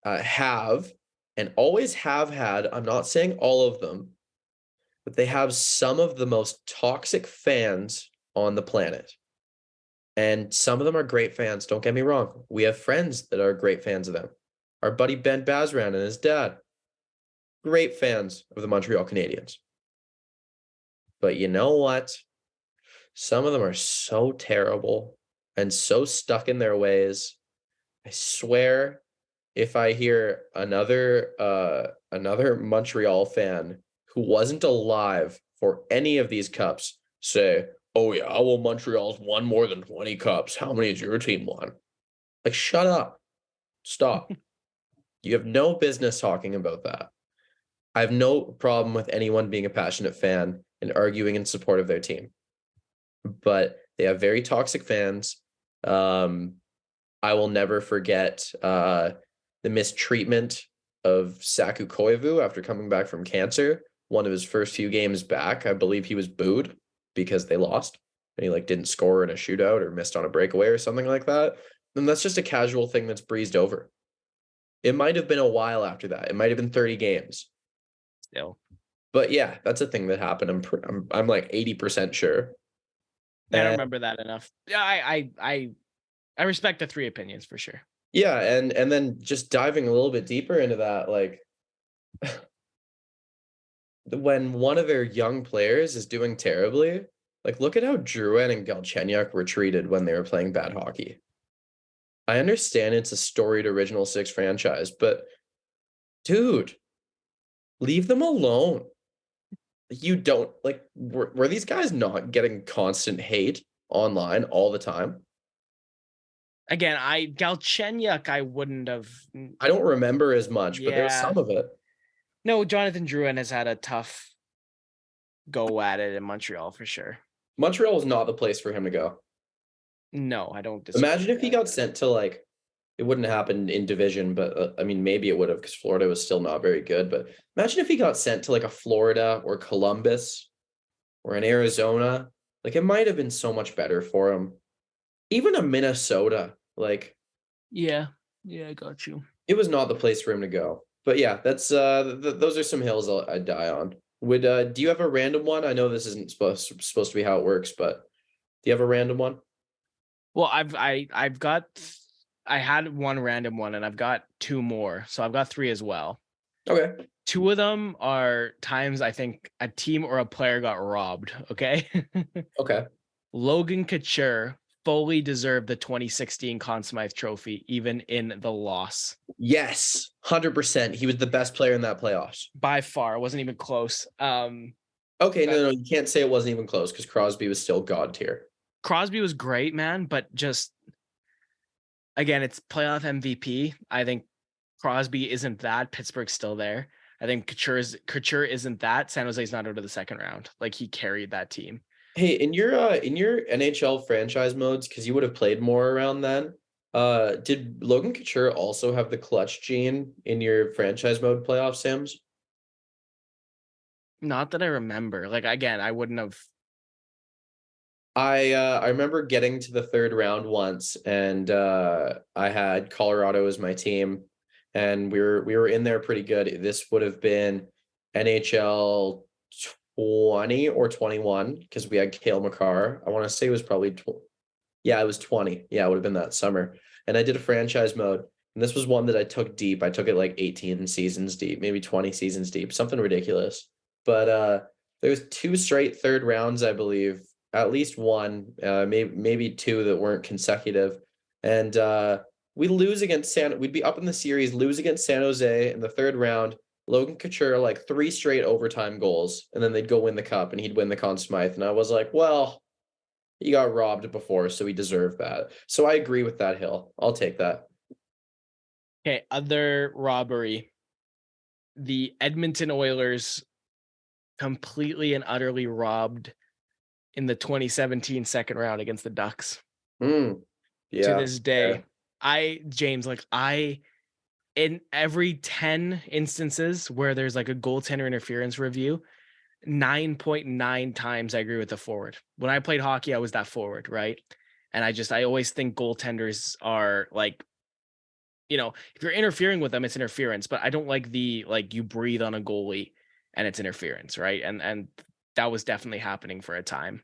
have and always have had, I'm not saying all of them, but they have some of the most toxic fans on the planet. And some of them are great fans, don't get me wrong. We have friends that are great fans of them. Our buddy Ben Bazran and his dad, great fans of the Montreal Canadiens. But you know what? Some of them are so terrible and so stuck in their ways. I swear, if I hear another Montreal fan who wasn't alive for any of these cups say, "Oh yeah, well, Montreal's won more than 20 cups. How many has your team won?" Like, shut up. Stop. You have no business talking about that. I have no problem with anyone being a passionate fan and arguing in support of their team. But they have very toxic fans. I will never forget the mistreatment of Saku Koivu after coming back from cancer. One of his first few games back, I believe he was booed because they lost and he didn't score in a shootout or missed on a breakaway or something like that. And that's just a casual thing that's breezed over. It might have been a while after that. It might have been 30 games. Still. But yeah, that's a thing that happened. I'm like 80% sure. I don't remember that enough. Yeah, I respect the 3 opinions for sure. Yeah, and then just diving a little bit deeper into that, like when one of their young players is doing terribly, like look at how Drouin and Galchenyuk were treated when they were playing bad hockey. I understand it's a storied Original Six franchise, but dude, leave them alone. You don't like were these guys not getting constant hate online all the time? Again, Galchenyuk, I wouldn't have. I don't remember as much, but there was Yeah. some of it. No, Jonathan Drouin has had a tough go at it in Montreal for sure. Montreal was not the place for him to go. No, I don't disagree Imagine with if he that. got sent to like it wouldn't happen in division, but I mean maybe it would have because Florida was still not very good. But imagine if he got sent to like a Florida or Columbus or an Arizona. Like it might have been so much better for him. Even a Minnesota, like Yeah. Yeah, I got you. it was not the place for him to go. But yeah, that's those are some hills I'd die on. Would do you have a random one? I know this isn't supposed to be how it works, but do you have a random one? Well, I've got I had one random one and I've got two more. So I've got three as well. Okay. Two of them are times I think a team or a player got robbed. Okay. Okay. Logan Couture fully deserved the 2016 Conn Smythe Trophy, even in the loss. Yes, 100%. He was the best player in that playoffs. By far, it wasn't even close. Okay, no, you can't say it wasn't even close because Crosby was still god tier. Crosby was great, man, but just again, it's playoff MVP. I think Crosby isn't that. Pittsburgh's still there. I think Couture isn't that. San Jose's not out of the second round. Like he carried that team. Hey, in your NHL franchise modes, because you would have played more around then, did Logan Couture also have the clutch gene in your franchise mode playoff sims? Not that I remember. Like again, I wouldn't have. I remember getting to the third round once, and I had Colorado as my team, and we were in there pretty good. This would have been NHL 20 or 21 because we had Cale Makar. I want to say it was probably yeah, it was 20. Yeah, it would have been that summer. And I did a franchise mode, and this was one that I took deep. I took it like 18 seasons deep, maybe 20 seasons deep, something ridiculous. But there was two straight third rounds, I believe, at least one, maybe two that weren't consecutive. And we lose against we'd be up in the series, lose against San Jose in the third round. Logan Couture like three straight overtime goals, and then they'd go win the cup, and he'd win the Conn Smythe. And I was like, well, he got robbed before, so he deserved that. So I agree with that hill. I'll take that. Okay, other robbery. The Edmonton Oilers completely and utterly robbed in the 2017 second round against the Ducks. Mm, To yeah. this day, James, like in every 10 instances where there's like a goaltender interference review, 9.9 times I agree with the forward. When I played hockey, I was that forward, right? And I always think goaltenders are like, if you're interfering with them, it's interference. But I don't like the like you breathe on a goalie and it's interference, right? And that was definitely happening for a time.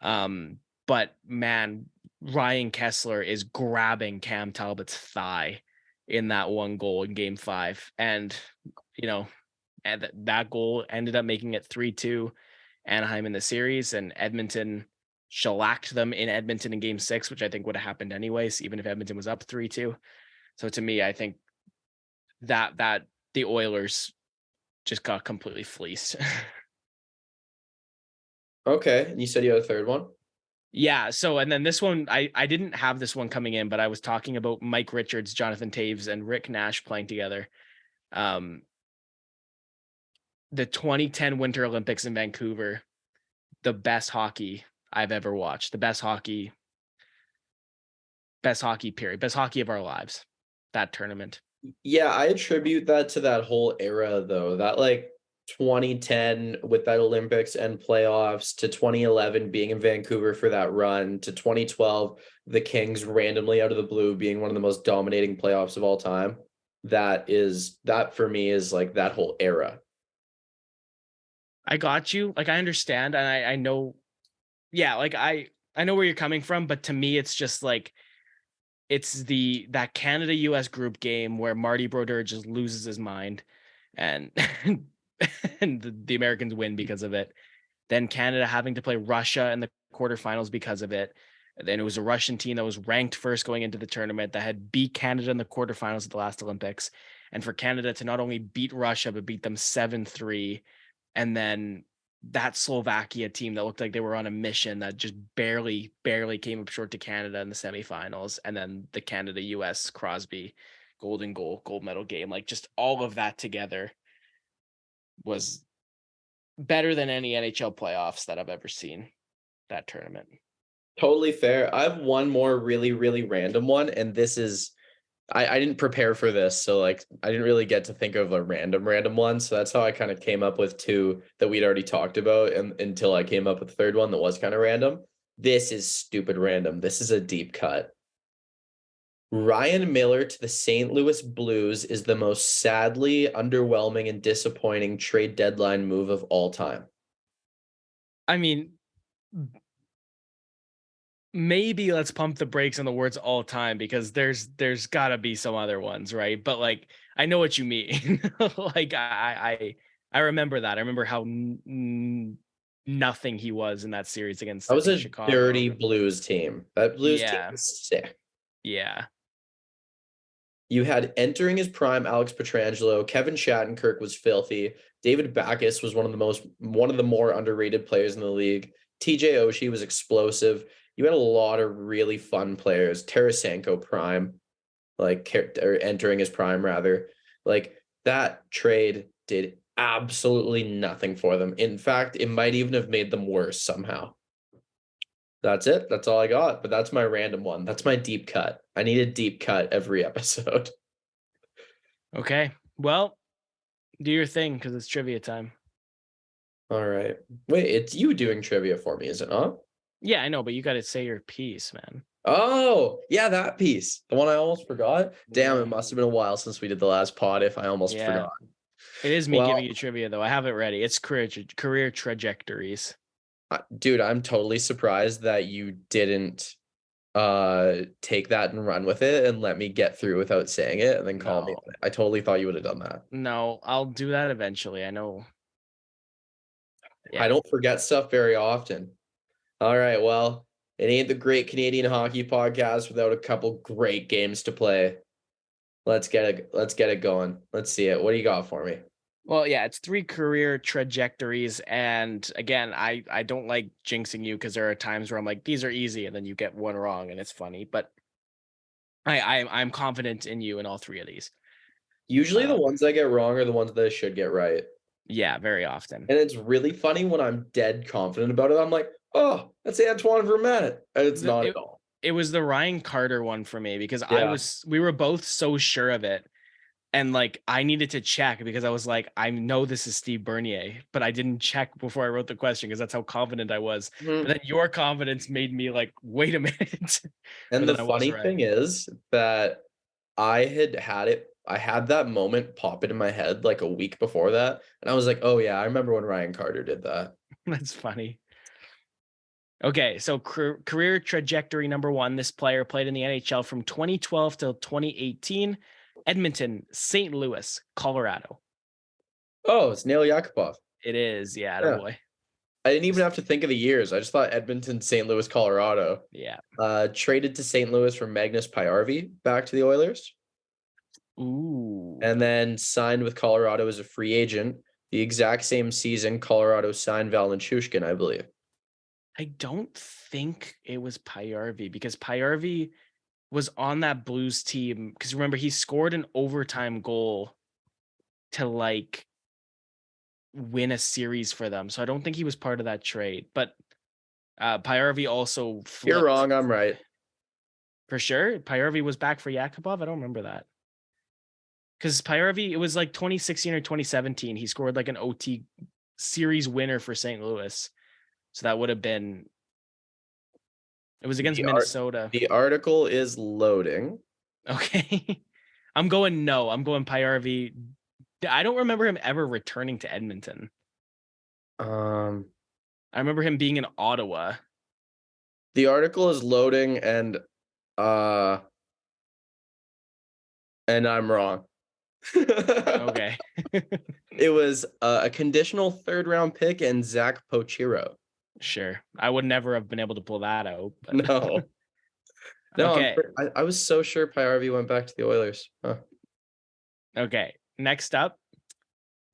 But man, Ryan Kessler is grabbing Cam Talbot's thigh in that one goal in game 5. And, and that goal ended up making it 3-2 Anaheim in the series, and Edmonton shellacked them in Edmonton in game 6, which I think would have happened anyways, even if Edmonton was up 3-2. So to me, I think that the Oilers just got completely fleeced. Okay. And you said you had a third one? Yeah. So, and then this one, I didn't have this one coming in, but I was talking about Mike Richards, Jonathan Taves, and Rick Nash playing together. The 2010 Winter Olympics in Vancouver, the best hockey I've ever watched, the best hockey period, best hockey of our lives, that tournament. Yeah, I attribute that to that whole era though. That like 2010 with that Olympics and playoffs to 2011 being in Vancouver for that run to 2012 the Kings randomly out of the blue being one of the most dominating playoffs of all time. That for me is like that whole era. I got you. Like I understand, and I know, yeah, like I know where you're coming from, but to me, it's just like it's that Canada US group game where Marty Brodeur just loses his mind, and and the Americans win because of it. Then Canada having to play Russia in the quarterfinals because of it. And then it was a Russian team that was ranked first going into the tournament that had beat Canada in the quarterfinals at the last Olympics. And for Canada to not only beat Russia, but beat them 7-3, and then that Slovakia team that looked like they were on a mission that just barely came up short to Canada in the semifinals, and then the Canada-US Crosby gold medal game. Like, just all of that together was better than any NHL playoffs that I've ever seen, that tournament. Totally fair. I have one more really, really random one, and this is I didn't prepare for this, so like I didn't really get to think of a random one. So that's how I kind of came up with two that we'd already talked about, and until I came up with the third one that was kind of random. This is stupid random. This is a deep cut. Ryan Miller to the St. Louis Blues is the most sadly underwhelming and disappointing trade deadline move of all time. I mean, maybe let's pump the brakes on the words all time, because there's got to be some other ones, right? But like, I know what you mean. Like, I remember that. I remember how nothing he was in that series against, That was a Chicago. dirty Blues team. That Blues team Yeah. was sick. Yeah. You had entering his prime Alex Pietrangelo. Kevin Shattenkirk was filthy. David Backes was one of the more underrated players in the league. TJ Oshie was explosive. You had a lot of really fun players. Tarasenko prime, like, or entering his prime rather. Like, that trade did absolutely nothing for them. In fact, it might even have made them worse somehow. That's it. That's all I got. But that's my random one. That's my deep cut. I need a deep cut every episode. Okay. Well, do your thing, because it's trivia time. All right. Wait, it's you doing trivia for me, is it not? Yeah, I know, but you got to say your piece, man. Oh, yeah, that piece. The one I almost forgot. Damn, Yeah. it must have been a while since we did the last pod if I almost forgot. It is me Well, giving you trivia, though. I have it ready. It's career trajectories. Dude, I'm totally surprised that you didn't take that and run with it and let me get through without saying it and then call me No. on it. I totally thought you would have done that. No, I'll do that eventually. I know. I don't forget stuff very often. All right, well, it ain't the Great Canadian Hockey Podcast without a couple great games to play. Let's get it going. Let's see it. What do you got for me? Well, yeah, it's 3 career trajectories, and again, I don't like jinxing you, because there are times where I'm like, these are easy, and then you get one wrong, and it's funny. But I'm confident in you in all 3 of these. Usually the ones I get wrong are the ones that I should get right. Yeah, very often. And it's really funny when I'm dead confident about it. I'm like, oh, that's Antoine Vermette. And it's not at all. It was the Ryan Carter one for me, because Yeah. we were both so sure of it. And like, I needed to check, because I was like, I know this is Steve Bernier, but I didn't check before I wrote the question, because that's how confident I was. But then your confidence made me like, wait a minute. And the funny thing is that I had that moment pop into my head like a week before that. And I was like, oh yeah, I remember when Ryan Carter did that. That's funny. Okay, so career trajectory number 1. This player played in the NHL from 2012 till 2018. Edmonton, St. Louis, Colorado. Oh, it's Nail Yakupov. It is, yeah, boy. I didn't even have to think of the years. I just thought Edmonton, St. Louis, Colorado. Yeah. Traded to St. Louis from Magnus Paajarvi back to the Oilers. Ooh. And then signed with Colorado as a free agent. The exact same season, Colorado signed Val Nichushkin, I believe. I don't think it was Paajarvi, because Paajarvi was on that Blues team, because remember, he scored an overtime goal to like win a series for them. So I don't think he was part of that trade. But Paajarvi also flipped. You're wrong, I'm right. For sure? Paajarvi was back for Yakupov? I don't remember that. Because Paajarvi, it was like 2016 or 2017. He scored like an OT series winner for St. Louis. So that would have been... It was against Minnesota. The article is loading. Okay. I'm going Paajarvi. I don't remember him ever returning to Edmonton. I remember him being in Ottawa. The article is loading, and I'm wrong. Okay. It was a conditional 3rd round pick and Zach Pochiro. Sure. I would never have been able to pull that out. But... No. Okay. I was so sure Paajarvi went back to the Oilers. Huh. Okay. Next up,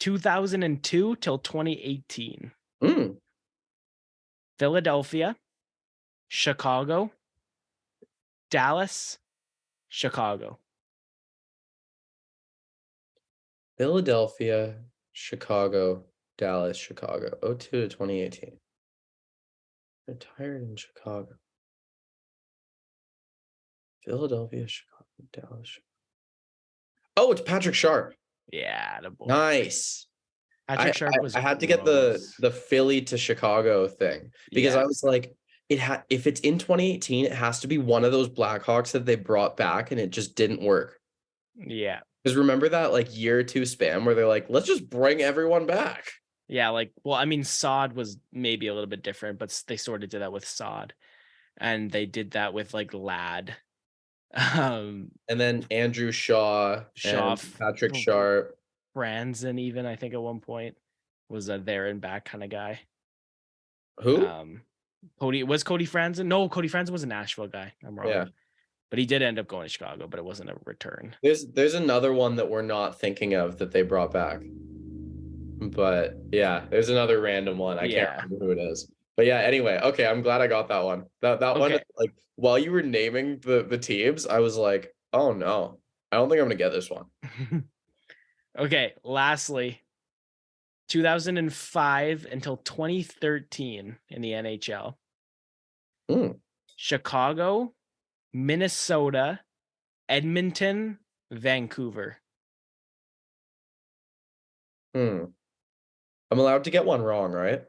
2002 till 2018. Philadelphia, Chicago, Dallas, Chicago. Philadelphia, Chicago, Dallas, Chicago. 02 to 2018. Retired in Chicago. Philadelphia, Chicago, Dallas. Oh, it's Patrick Sharp. Yeah, the boy. Nice. Patrick Sharp was I had to get gross. the Philly to Chicago thing because I Yeah. was like, if it's in 2018, it has to be one of those Blackhawks that they brought back and it just didn't work. Yeah. Because remember that like year or two span where they're like, let's just bring everyone back. Yeah, like, well, I mean, Sod was maybe a little bit different, but they sort of did that with Sod, and they did that with like Lad, And then Andrew Shaw Shaw, and Patrick Sharp. Franzen, even I think at one point was a there and back kind of guy. Who? Cody Franzen? No, Cody Franzen was a Nashville guy. I'm wrong. Yeah. But he did end up going to Chicago, but it wasn't a return. There's another one that we're not thinking of that they brought back. But yeah, there's another random one. I can't remember who it is. But yeah, anyway, okay, I'm glad I got that one. That one, like while you were naming the teams, I was like, oh no, I don't think I'm gonna get this one. Okay, lastly, 2005 until 2013 in the NHL. Chicago, Minnesota, Edmonton, Vancouver. I'm allowed to get one wrong, right?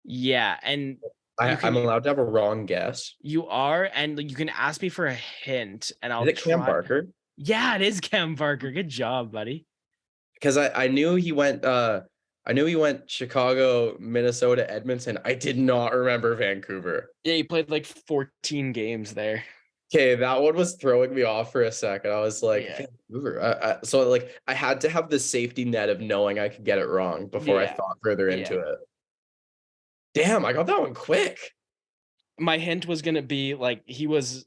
Yeah, and I'm allowed to have a wrong guess. You are, and you can ask me for a hint, and I'll. Is it Cam Barker? Yeah, it is Cam Barker. Good job, buddy. Because I knew he went. I knew he went Chicago, Minnesota, Edmonton. I did not remember Vancouver. Yeah, he played like 14 games there. Okay, that one was throwing me off for a second. I was like, Vancouver. So like I had to have the safety net of knowing I could get it wrong before I thought further into it. Damn, I got that one quick. My hint was gonna be like he was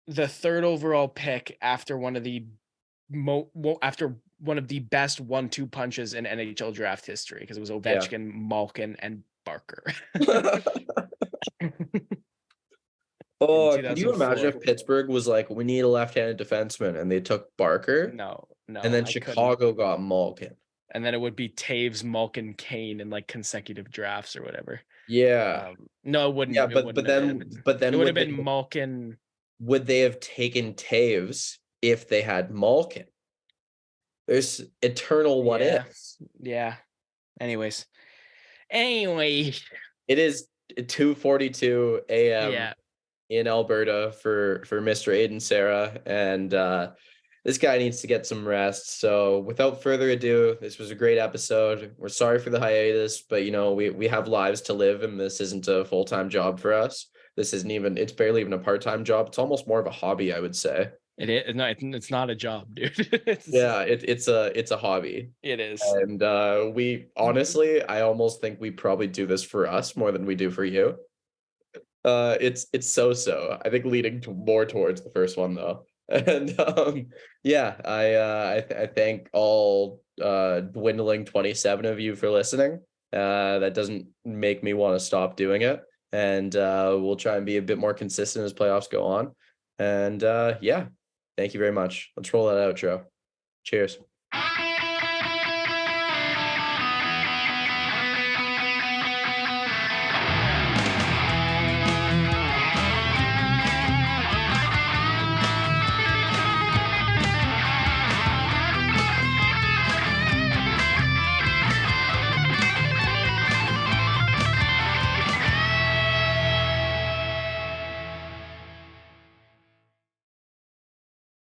the 3rd overall pick after one of the best 1-2 punches in NHL draft history, because it was Ovechkin, Malkin, and Barker. Oh, can you imagine if Pittsburgh was like, we need a left-handed defenseman, and they took Barker? No. And then Chicago got Malkin. And then it would be Taves, Malkin, Kane in like consecutive drafts or whatever. Yeah. No, it wouldn't. Yeah, but then it would have been Malkin. Would they have taken Taves if they had Malkin? There's eternal what ifs. Yeah. Anyways. Anyway. It is 2:42 a.m. in Alberta for Mr. Aiden Sarah, and this guy needs to get some rest. So without further ado, this was a great episode. We're sorry for the hiatus, but you know, we have lives to live, and this isn't a full-time job for us. This isn't even, it's barely even a part-time job. It's almost more of a hobby, I would say. It is. No, it's not a job, dude. It's a hobby. It is. And we honestly, I almost think we probably do this for us more than we do for you. It's so. I think leading more towards the first one though. And I thank all dwindling 27 of you for listening. That doesn't make me want to stop doing it. And we'll try and be a bit more consistent as playoffs go on. And thank you very much. Let's roll that outro. Cheers.